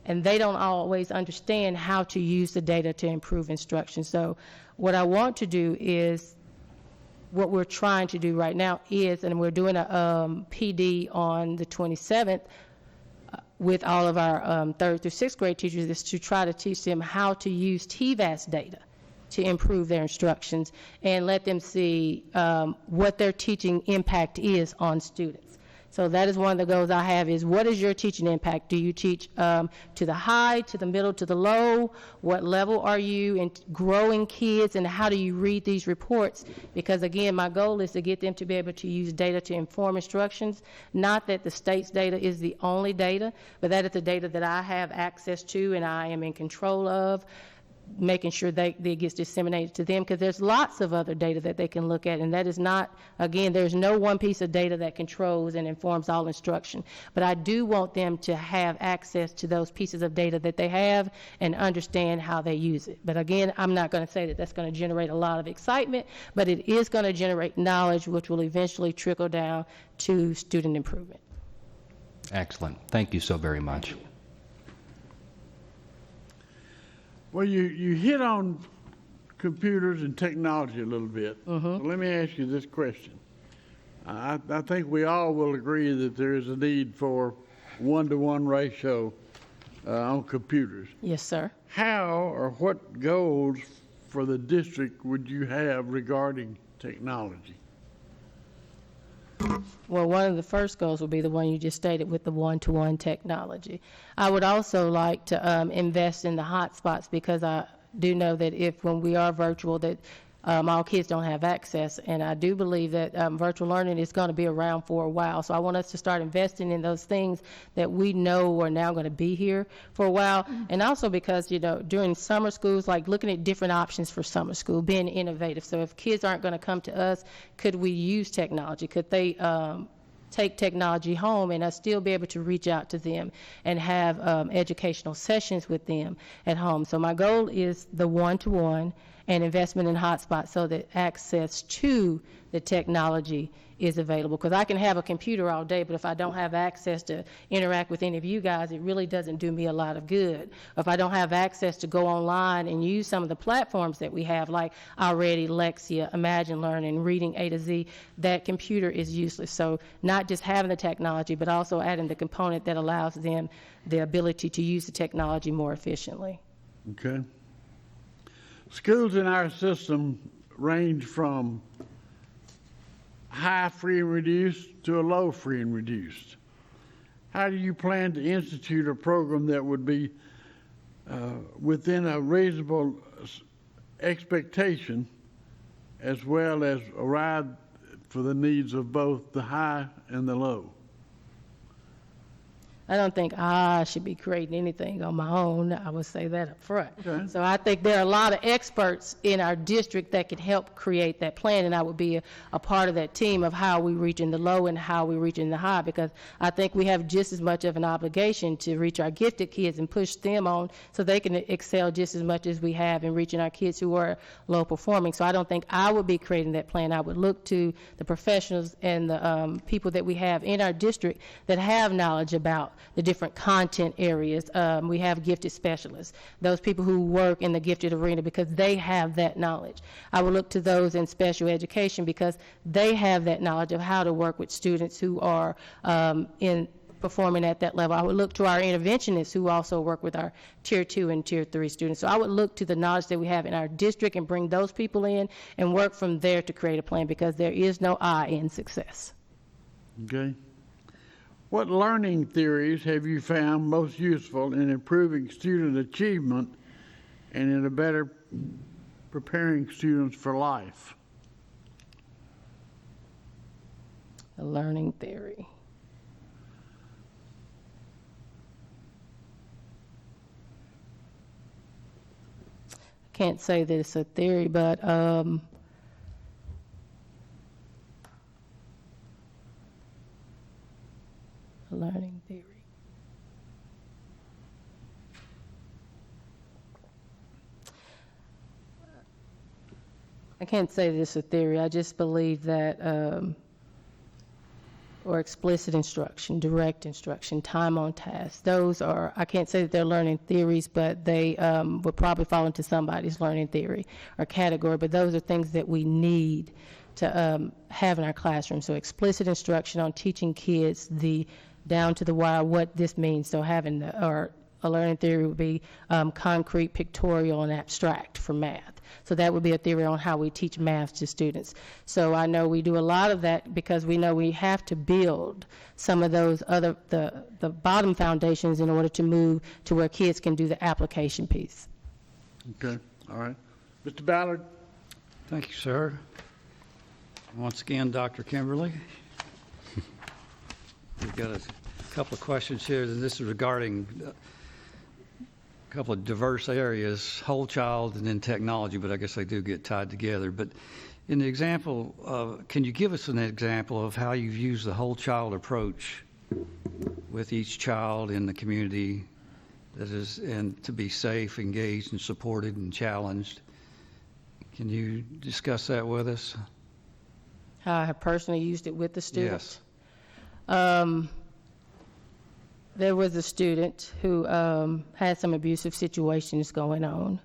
and they don't always understand how to use the data to improve instruction. So what I want to do is, what we're trying to do right now is, and we're doing a PD on the 27th with all of our 3rd through 6th grade teachers, is to try to teach them how to use TVAS data to improve their instructions and let them see what their teaching impact is on students. So that is one of the goals I have, is what is your teaching impact? Do you teach to the high, to the middle, to the low? What level are you in growing kids, and how do you read these reports? Because again, my goal is to get them to be able to use data to inform instructions. Not that the state's data is the only data, but that is the data that I have access to and I am in control of, making sure that it gets disseminated to them, because there's lots of other data that they can look at, and that is not, again, there's no one piece of data that controls and informs all instruction. But I do want them to have access to those pieces of data that they have and understand how they use it. But again, I'm not going to say that that's going to generate a lot of excitement, but it is going to generate knowledge, which will eventually trickle down to student improvement. Excellent. Thank you so very much. Well, you hit on computers and technology a little bit. So let me ask you this question. I think we all will agree that there is a need for 1-to-1 ratio on computers. Yes, sir. How or what goals for the district would you have regarding technology? Well, one of the first goals would be the one you just stated with the 1-to-1 technology. I would also like to invest in the hotspots, because I do know that when we are virtual, that all kids don't have access, and I do believe that virtual learning is going to be around for a while. So I want us to start investing in those things that we know are now going to be here for a while. And also because, during summer schools, like looking at different options for summer school, being innovative. So if kids aren't going to come to us, could we use technology? Could they take technology home and us still be able to reach out to them and have educational sessions with them at home? So my goal is the 1-to-1 and investment in hotspots, so that access to the technology is available. Because I can have a computer all day, but if I don't have access to interact with any of you guys, it really doesn't do me a lot of good. Or if I don't have access to go online and use some of the platforms that we have, like Already, Lexia, Imagine Learning, Reading A to Z, that computer is useless. So not just having the technology, but also adding the component that allows them the ability to use the technology more efficiently. Okay. Schools in our system range from high free and reduced to a low free and reduced. How do you plan to institute a program that would be within a reasonable expectation, as well as arrive for the needs of both the high and the low? I don't think I should be creating anything on my own. I would say that up front. Okay. So I think there are a lot of experts in our district that can help create that plan, and I would be a part of that team of how we reach in the low and how we reach in the high, because I think we have just as much of an obligation to reach our gifted kids and push them on so they can excel just as much as we have in reaching our kids who are low performing. So I don't think I would be creating that plan. I would look to the professionals and the people that we have in our district that have knowledge about the different content areas. We have gifted specialists, those people who work in the gifted arena, because they have that knowledge. I would look to those in special education because they have that knowledge of how to work with students who are performing at that level. I would look to our interventionists who also work with our Tier 2 and Tier 3 students. So I would look to the knowledge that we have in our district and bring those people in and work from there to create a plan, because there is no I in success. Okay. What learning theories have you found most useful in improving student achievement and in a better preparing students for life? A learning theory. I can't say that it's a theory, but I can't say this is a theory. I just believe that, or explicit instruction, direct instruction, time on task. Those are, I can't say that they're learning theories, but they would probably fall into somebody's learning theory or category. But those are things that we need to have in our classroom. So explicit instruction on teaching kids the down to the wire what this means. So having or a learning theory would be concrete, pictorial, and abstract for math. So that would be a theory on how we teach math to students. So I know we do a lot of that because we know we have to build some of those other, the bottom foundations in order to move to where kids can do the application piece. Okay, all right. Mr. Ballard? Thank you, sir. Once again, Dr. Kimberly. We've got a couple of questions here, and this is regarding a couple of diverse areas, whole child and then technology, but I guess they do get tied together. But in the example, can you give us an example of how you've used the whole child approach with each child in the community that is, and to be safe, engaged, and supported and challenged? Can you discuss that with us? How I have personally used it with the students? Yes. There was a student who had some abusive situations going on.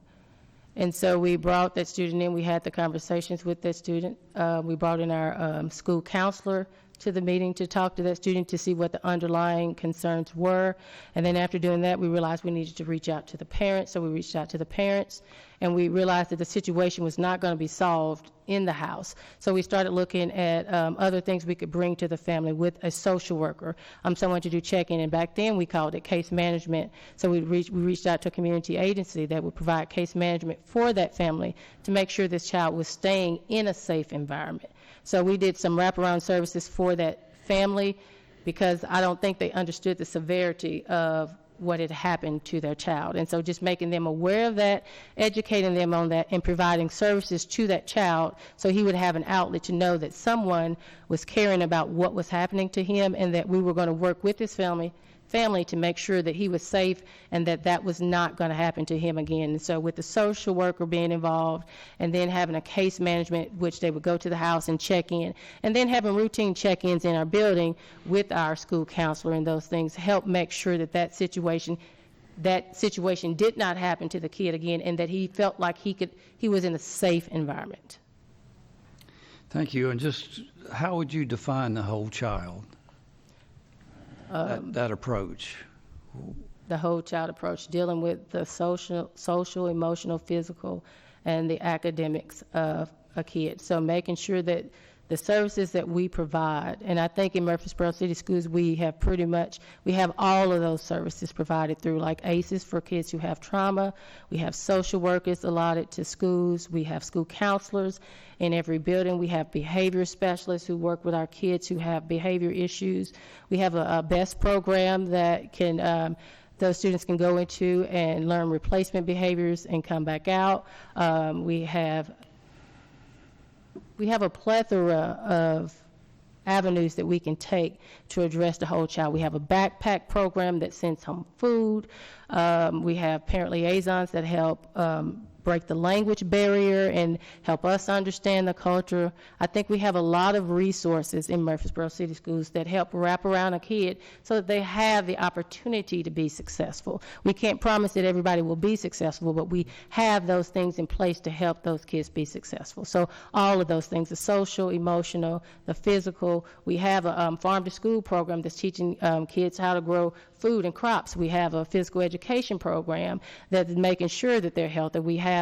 And so we brought that student in. We had the conversations with that student. We brought in our school counselor to the meeting to talk to that student to see what the underlying concerns were. And then after doing that, we realized we needed to reach out to the parents. So we reached out to the parents, and we realized that the situation was not going to be solved in the house. So we started looking at other things we could bring to the family with a social worker, someone to do check-in. And back then we called it case management. So we reached out to a community agency that would provide case management for that family to make sure this child was staying in a safe environment. So we did some wraparound services for that family because I don't think they understood the severity of what had happened to their child. And so just making them aware of that, educating them on that, and providing services to that child so he would have an outlet to know that someone was caring about what was happening to him and that we were going to work with his family to make sure that he was safe and that that was not going to happen to him again. And so with the social worker being involved and then having a case management, which they would go to the house and check in, and then having routine check-ins in our building with our school counselor, and those things help make sure that that situation did not happen to the kid again, and that he felt like he was in a safe environment. Thank you. And just how would you define the whole child? That approach. The whole child approach, dealing with the social, emotional, physical, and the academics of a kid. So making sure that the services that we provide, and I think in Murfreesboro City Schools we have all of those services provided through, like ACEs for kids who have trauma. We have social workers allotted to schools. We have school counselors in every building. We have behavior specialists who work with our kids who have behavior issues. We have a BEST program that those students can go into and learn replacement behaviors and come back out. We have a plethora of avenues that we can take to address the whole child. We have a backpack program that sends home food. We have parent liaisons that help break the language barrier and help us understand the culture. I think we have a lot of resources in Murfreesboro City Schools that help wrap around a kid so that they have the opportunity to be successful. We can't promise that everybody will be successful, but we have those things in place to help those kids be successful. So all of those things, the social, emotional, the physical. We have a farm to school program that's teaching kids how to grow food and crops. We have a physical education program that's making sure that they're healthy. We have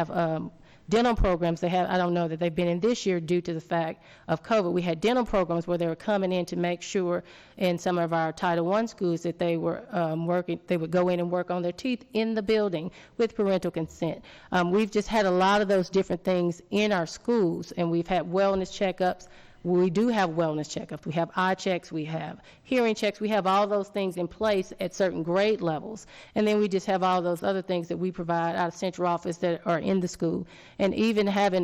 dental programs. I don't know that they've been in this year due to the fact of COVID. We had dental programs where they were coming in to make sure in some of our Title I schools that they were they would go in and work on their teeth in the building with parental consent. We've just had a lot of those different things in our schools, and we've had wellness checkups We do have wellness checkups, we have eye checks, we have hearing checks, we have all those things in place at certain grade levels. And then we just have all those other things that we provide out of central office that are in the school. And even having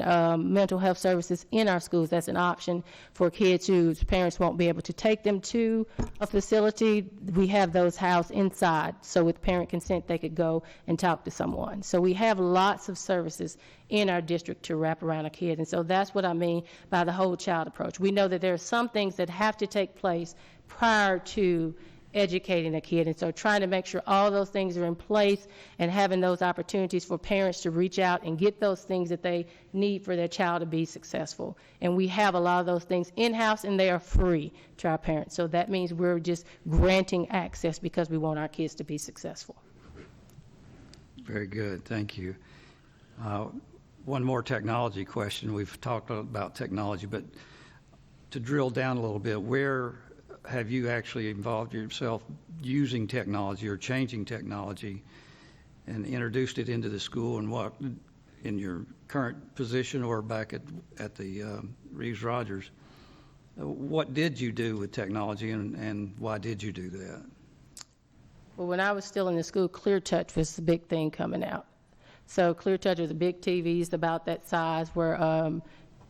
mental health services in our schools, that's an option for kids whose parents won't be able to take them to a facility. We have those housed inside, so with parent consent, they could go and talk to someone. So we have lots of services in our district to wrap around a kid. And so that's what I mean by the whole child approach. We know that there are some things that have to take place prior to educating a kid. And so trying to make sure all those things are in place and having those opportunities for parents to reach out and get those things that they need for their child to be successful. And we have a lot of those things in-house, and they are free to our parents. So that means we're just granting access because we want our kids to be successful. Very good, thank you. One more technology question. We've talked about technology, but to drill down a little bit, where have you actually involved yourself using technology or changing technology and introduced it into the school, and what, in your current position or back at the Reeves Rogers, what did you do with technology, and why did you do that? Well, when I was still in the school, Clear Touch was the big thing coming out. So Clear Touch was the big TVs about that size where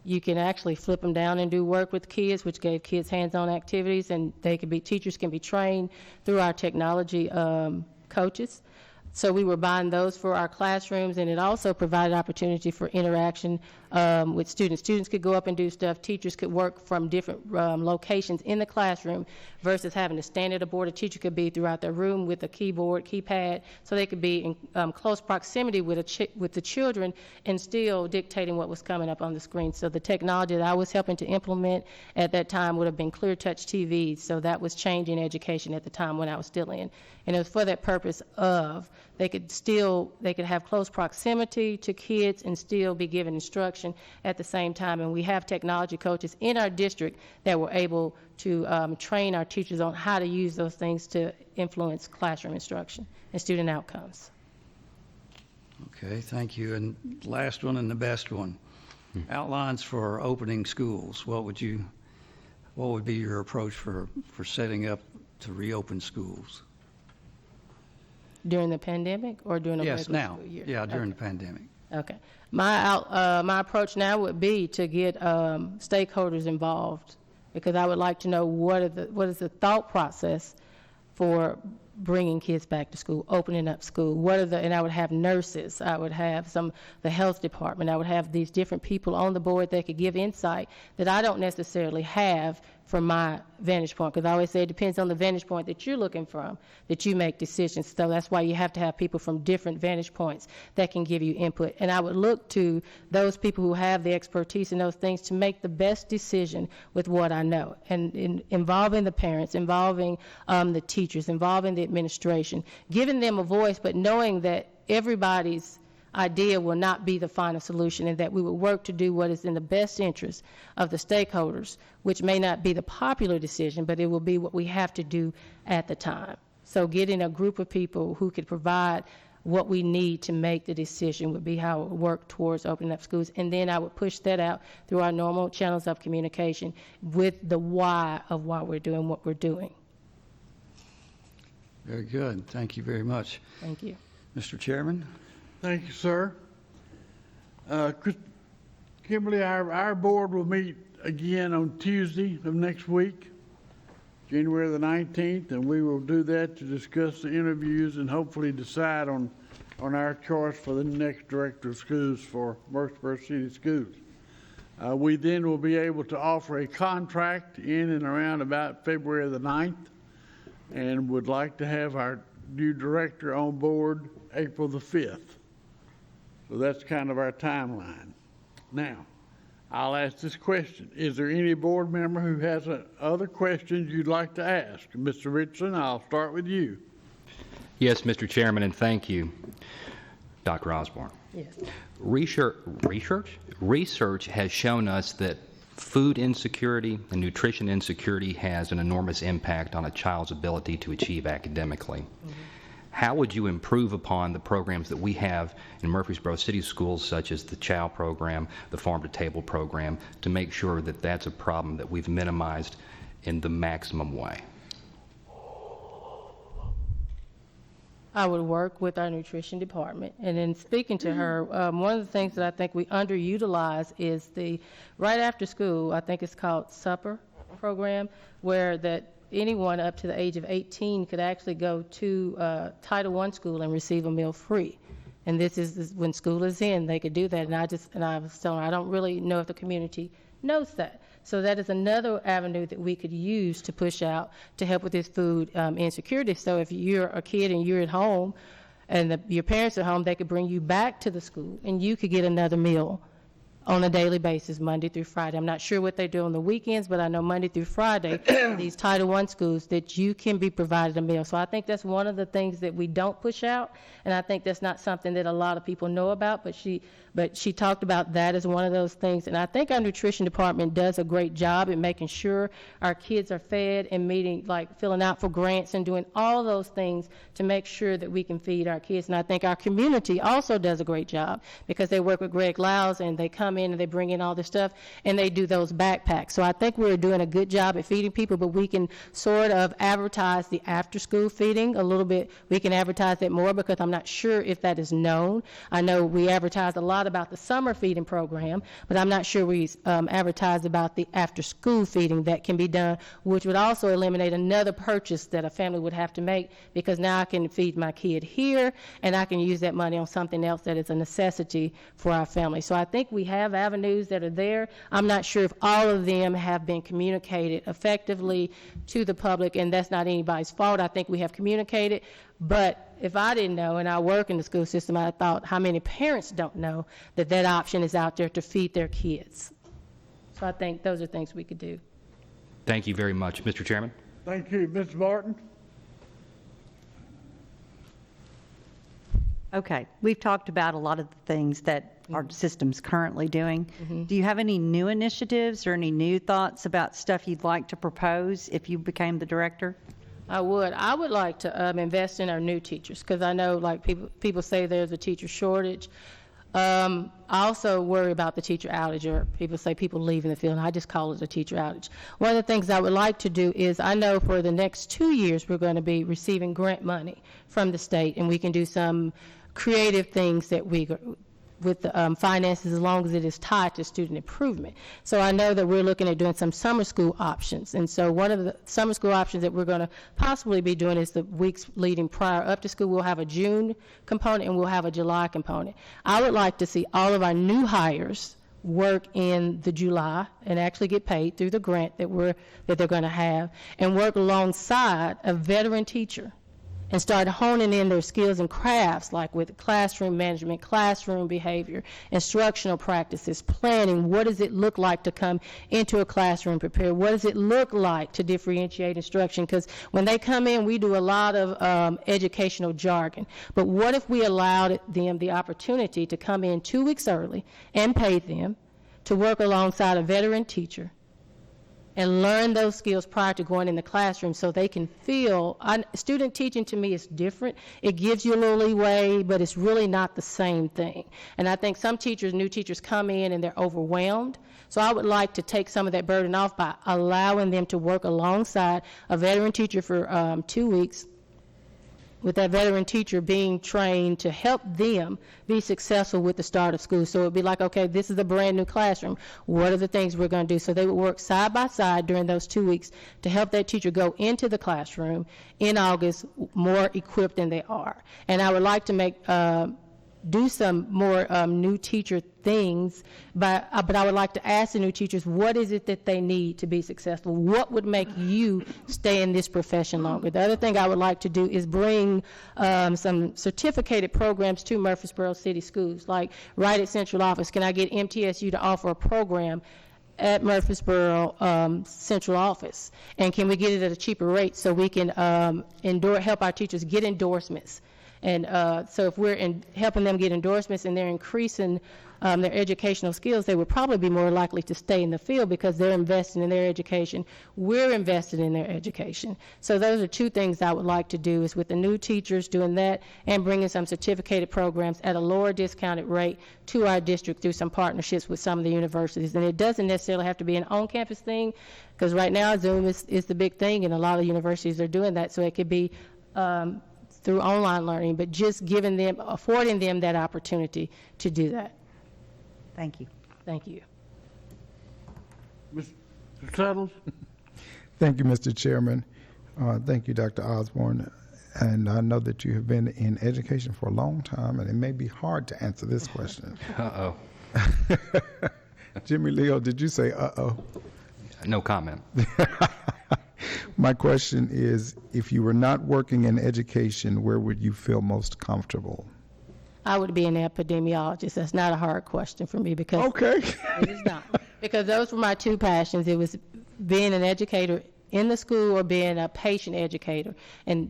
you can actually flip them down and do work with kids, which gave kids hands-on activities, and teachers can be trained through our technology coaches. So we were buying those for our classrooms, and it also provided opportunity for interaction with students. Students could go up and do stuff. Teachers could work from different locations in the classroom versus having to stand at a board. A teacher could be throughout their room with a keypad, so they could be in close proximity with the children and still dictating what was coming up on the screen. So the technology that I was helping to implement at that time would have been Clear Touch TVs. So that was changing education at the time when I was still in. And it was for that purpose of they could have close proximity to kids and still be given instruction at the same time. And we have technology coaches in our district that were able to train our teachers on how to use those things to influence classroom instruction and student outcomes. Okay, thank you. And last one and the best one, outlines for opening schools. What would be your approach for setting up to reopen schools? During the pandemic or during a Yes, regular now. school year? Yeah, during the pandemic. Okay. My approach now would be to get stakeholders involved, because I would like to know what is the thought process for bringing kids back to school, opening up school. And I would have nurses, I would have the health department, I would have these different people on the board that could give insight that I don't necessarily have from my vantage point, because I always say it depends on the vantage point that you're looking from, that you make decisions. So that's why you have to have people from different vantage points that can give you input. And I would look to those people who have the expertise in those things to make the best decision with what I know. And involving the parents, involving the teachers, involving the administration, giving them a voice, but knowing that everybody's idea will not be the final solution, and that we will work to do what is in the best interest of the stakeholders, which may not be the popular decision, but it will be what we have to do at the time. So getting a group of people who could provide what we need to make the decision would be how it would work towards opening up schools. And then I would push that out through our normal channels of communication with the why of why we're doing what we're doing. Very good. Thank you very much. Thank you. Mr. Chairman? Thank you, sir. Kimberly, our board will meet again on Tuesday of next week, January the 19th, and we will do that to discuss the interviews and hopefully decide on our choice for the next director of schools for Murfreesboro City Schools. We then will be able to offer a contract in and around about February the 9th, and would like to have our new director on board April the 5th. So that's kind of our timeline. Now, I'll ask this question. Is there any board member who has other questions you'd like to ask? Mr. Richardson, I'll start with you. Yes, Mr. Chairman, and thank you, Dr. Osborne. Yes. Research has shown us that food insecurity and nutrition insecurity has an enormous impact on a child's ability to achieve academically. how would you improve upon the programs that we have in Murfreesboro City Schools, such as the CHOW program, the Farm to Table program, to make sure that that's a problem that we've minimized in the maximum way? I would work with our nutrition department. And in speaking to her, one of the things that I think we underutilize is the right after school, I think it's called supper program, where that anyone up to the age of 18 could actually go to Title I school and receive a meal free. And this is when school is in, they could do that. And I was telling her, I don't really know if the community knows that. So that is another avenue that we could use to push out to help with this food insecurity. So if you're a kid and you're at home and your parents are home, they could bring you back to the school and you could get another meal on a daily basis, Monday through Friday. I'm not sure what they do on the weekends, but I know Monday through Friday, these Title I schools, that you can be provided a meal. So I think that's one of the things that we don't push out, and I think that's not something that a lot of people know about, but she talked about that as one of those things. And I think our nutrition department does a great job in making sure our kids are fed and meeting, like filling out for grants and doing all those things to make sure that we can feed our kids. And I think our community also does a great job because they work with Greg Lyles and they come in and they bring in all this stuff and they do those backpacks. So I think we're doing a good job at feeding people, but we can sort of advertise the after-school feeding a little bit. We can advertise that more because I'm not sure if that is known. I know we advertise a lot about the summer feeding program, but I'm not sure we advertise about the after-school feeding that can be done, which would also eliminate another purchase that a family would have to make, because now I can feed my kid here and I can use that money on something else that is a necessity for our family. So I think we have avenues that are there. I'm not sure if all of them have been communicated effectively to the public, and that's not anybody's fault. I think we have communicated, but if I didn't know, and I work in the school system, I thought how many parents don't know that that option is out there to feed their kids. So I think those are things we could do. Thank you very much. Mr. Chairman? Thank you. Mr. Martin? Okay, we've talked about a lot of the things that our system's currently doing. Do you have any new initiatives or any new thoughts about stuff you'd like to propose if you became the director? I would like to invest in our new teachers, because I know, like, people say there's a teacher shortage. I also worry about the teacher outage, or people say people leaving the field, and I just call it a teacher outage. One of the things I would like to do is, I know for the next 2 years we're going to be receiving grant money from the state, and we can do some creative things that with the finances, as long as it is tied to student improvement. So I know that we're looking at doing some summer school options. And so one of the summer school options that we're going to possibly be doing is the weeks leading prior up to school. We'll have a June component and we'll have a July component. I would like to see all of our new hires work in the July and actually get paid through the grant that they're going to have, and work alongside a veteran teacher and start honing in their skills and crafts, like with classroom management, classroom behavior, instructional practices, planning. What does it look like to come into a classroom prepared? What does it look like to differentiate instruction? Because when they come in, we do a lot of educational jargon. But what if we allowed them the opportunity to come in 2 weeks early and paid them to work alongside a veteran teacher and learn those skills prior to going in the classroom, so they can feel, student teaching to me is different. It gives you a little leeway, but it's really not the same thing. And I think some teachers, new teachers, come in and they're overwhelmed. So I would like to take some of that burden off by allowing them to work alongside a veteran teacher for 2 weeks, with that veteran teacher being trained to help them be successful with the start of school. So it would be like, okay, this is a brand new classroom. What are the things we're going to do? So they would work side by side during those 2 weeks to help that teacher go into the classroom in August more equipped than they are. And I would like to do some more new teacher things, but I would like to ask the new teachers, what is it that they need to be successful? What would make you stay in this profession longer? The other thing I would like to do is bring some certificated programs to Murfreesboro City Schools, like right at central office. Can I get MTSU to offer a program at Murfreesboro central office? And can we get it at a cheaper rate so we can help our teachers get endorsements And so if we're helping them get endorsements and they're increasing their educational skills, they would probably be more likely to stay in the field because they're investing in their education. We're invested in their education. So those are two things I would like to do, is with the new teachers doing that and bringing some certificated programs at a lower discounted rate to our district through some partnerships with some of the universities. And it doesn't necessarily have to be an on-campus thing, because right now Zoom is the big thing, and a lot of universities are doing that. So it could be through online learning, but just affording them that opportunity to do that. Thank you. Thank you. Mr. Suttles? Thank you, Mr. Chairman. Thank you, Dr. Osborne. And I know that you have been in education for a long time, and it may be hard to answer this question. Uh-oh. Jimmy Leo, did you say uh-oh? No comment. My question is, if you were not working in education, where would you feel most comfortable? I would be an epidemiologist. That's not a hard question for me, because Okay. it is not. Because those were my two passions. It was being an educator in the school or being a patient educator and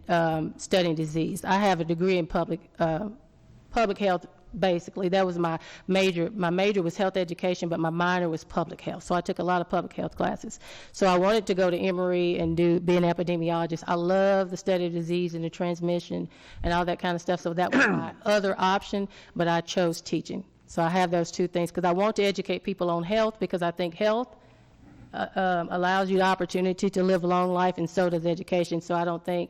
studying disease. I have a degree in public health. Basically, that was my major. My major was health education, but my minor was public health. So I took a lot of public health classes. So I wanted to go to Emory and be an epidemiologist. I love the study of disease and the transmission and all that kind of stuff. So that was my other option, but I chose teaching. So I have those two things because I want to educate people on health, because I think health allows you the opportunity to live a long life, and so does education. So I don't think,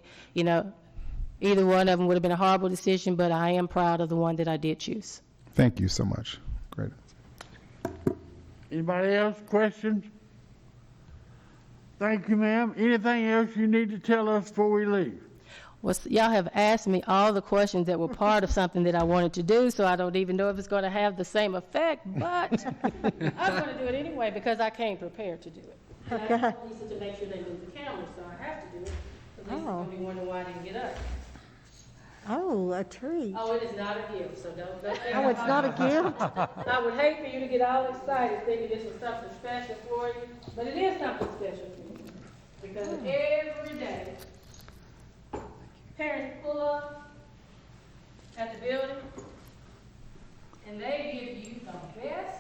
either one of them would have been a horrible decision, but I am proud of the one that I did choose. Thank you so much. Great. Anybody else? Questions? Thank you, ma'am. Anything else you need to tell us before we leave? Well, y'all have asked me all the questions that were part of something that I wanted to do, so I don't even know if it's going to have the same effect, but I'm going to do it anyway because I came prepared to do it. And I asked Lisa to make sure they move the camera, so I have to do it. So Lisa's going to be wondering why I didn't get up. Oh, a treat. Oh, it is not a gift, so don't think Oh, it's not a gift? I would hate for you to get all excited thinking this was something special for you, but it is something special for you. Because every day, parents pull up at the building and they give you the best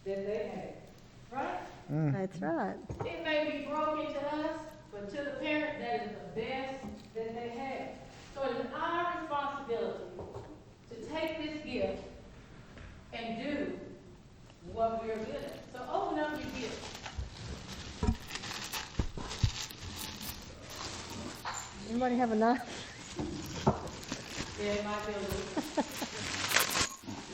that they have, right? That's right. It may be broken to us, but to the parent, that is the best that they have. So it is our responsibility to take this gift and do what we're good at. So open up your gift. Anybody have a knife? Yeah, it might be a little.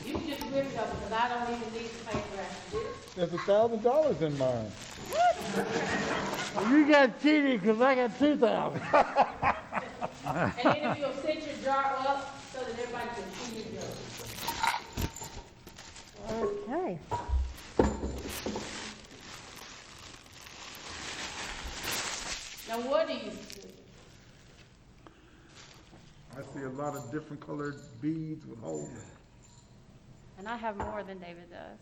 You can just rip it up because I don't even need the paper after this. There's $1,000 in mine. Well, you got cheated because I got 2,000. And then if you'll set your jar up so that everybody can see your jar. Okay. Now what do you see? I see a lot of different colored beads with holes. And I have more than David does.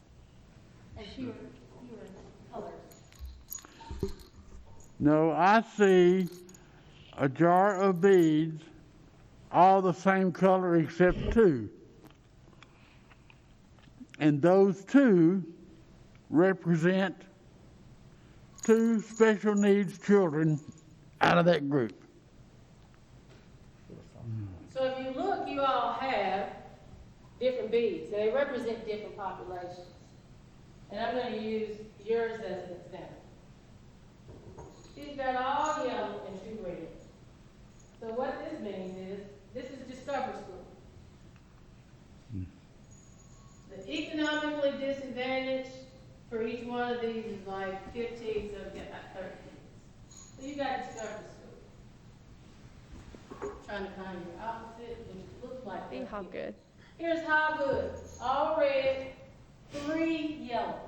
And you were colors. No, I see a jar of beads, all the same color except two. And those two represent two special needs children out of that group. So if you look, you all have different beads. They represent different populations. And I'm going to use yours as an example. She's got all yellow and two red. So what this means is, this is Discover School. The economically disadvantaged for each one of these is like 15, so get like 30 kids. So you got Discover School. Trying to find your opposite, which looks like Be Hobgood. Here's Hobgood, all red, 3 yellow.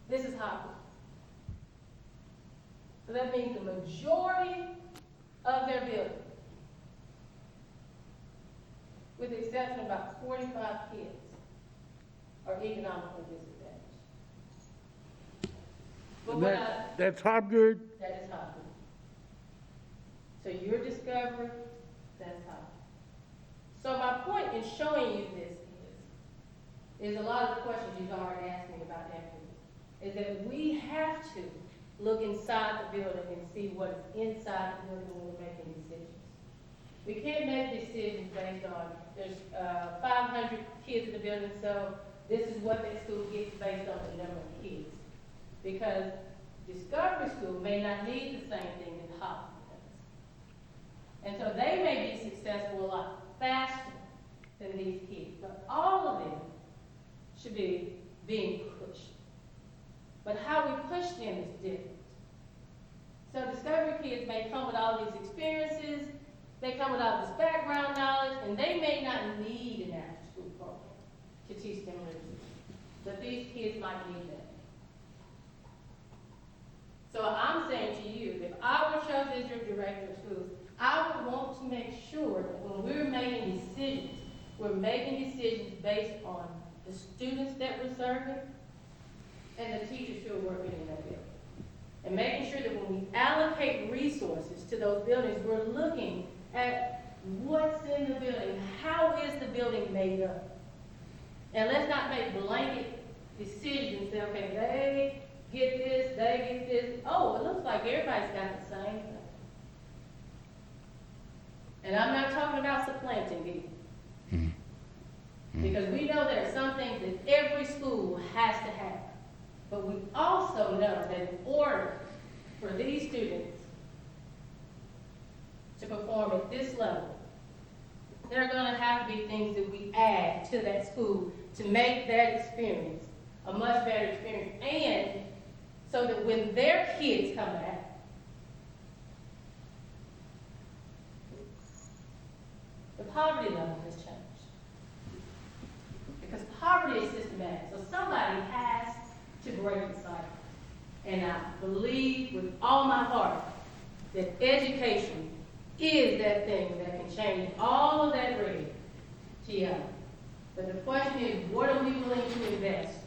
This is Hobgood. So that means the majority of their building, with the exception of about 45 kids, are economically disadvantaged. But And what I, that's Hobgood. that is Hobgood. So your Discovery, that's Hobgood. So my point in showing you this is a lot of the questions you've already asked me about equity, is that we have to look inside the building and see what is inside the building when we're making decisions. We can't make decisions based on, there's 500 kids in the building, so this is what that school gets based on the number of kids. Because Discovery School may not need the same thing that Hoffman does. And so they may be successful a lot faster than these kids, but all of them should be being pushed. But how we push them is different. So Discovery kids may come with all these experiences, they come with all this background knowledge, and they may not need an after-school program to teach them literacy. But these kids might need that. So I'm saying to you, if I were chosen as your director of schools, I would want to make sure that when we're making decisions based on the students that we're serving and the teachers who are working in that building. And making sure that when we allocate resources to those buildings, we're looking at what's in the building, how is the building made up. And let's not make blanket decisions, say, okay, they get this, they get this. Oh, it looks like everybody's got the same thing. And I'm not talking about supplanting people. Because we know there are some things that every school has to have. But we also know that in order for these students to perform at this level, there are going to have to be things that we add to that school to make that experience a much better experience. And so that when their kids come back, the poverty level has changed. Because poverty is systematic. So somebody has to break the cycle. And I believe with all my heart that education is that thing that can change all of that red to yellow. But the question is, what are we willing to invest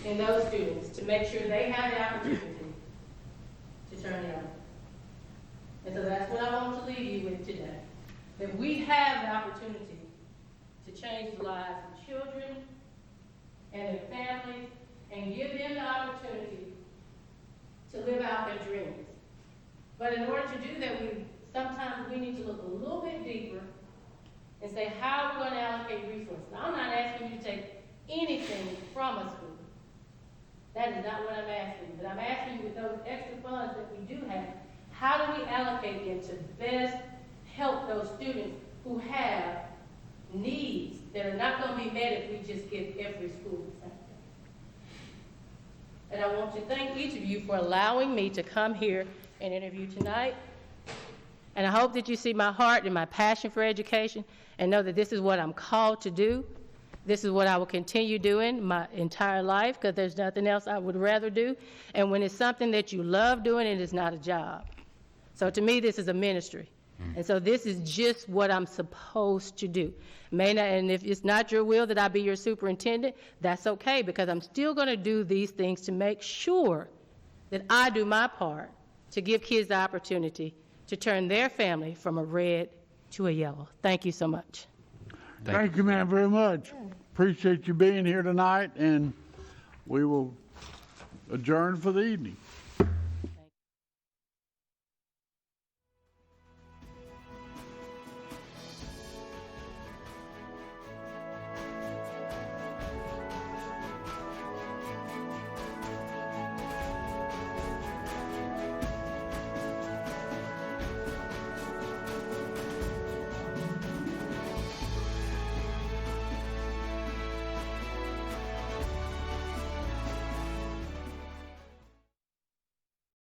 in those students to make sure they have the opportunity to turn it on? And so that's what I want to leave you with today. That we have the opportunity to change the lives of children and their families and give them the opportunity to live out their dreams. But in order to do that, sometimes we need to look a little bit deeper and say, how are we going to allocate resources? Now, I'm not asking you to take anything from a school. That is not what I'm asking you. But I'm asking you, with those extra funds that we do have, how do we allocate them to best help those students who have needs that are not going to be met if we just give every school the same thing? And I want to thank each of you for allowing me to come here and interview tonight. And I hope that you see my heart and my passion for education and know that this is what I'm called to do. This is what I will continue doing my entire life, because there's nothing else I would rather do. And when it's something that you love doing, it is not a job. So to me, this is a ministry. And so this is just what I'm supposed to do. And if it's not your will that I be your superintendent, that's okay, because I'm still going to do these things to make sure that I do my part to give kids the opportunity to turn their family from a red to a yellow. Thank you so much. Thank you, ma'am, very much. Appreciate you being here tonight, and we will adjourn for the evening.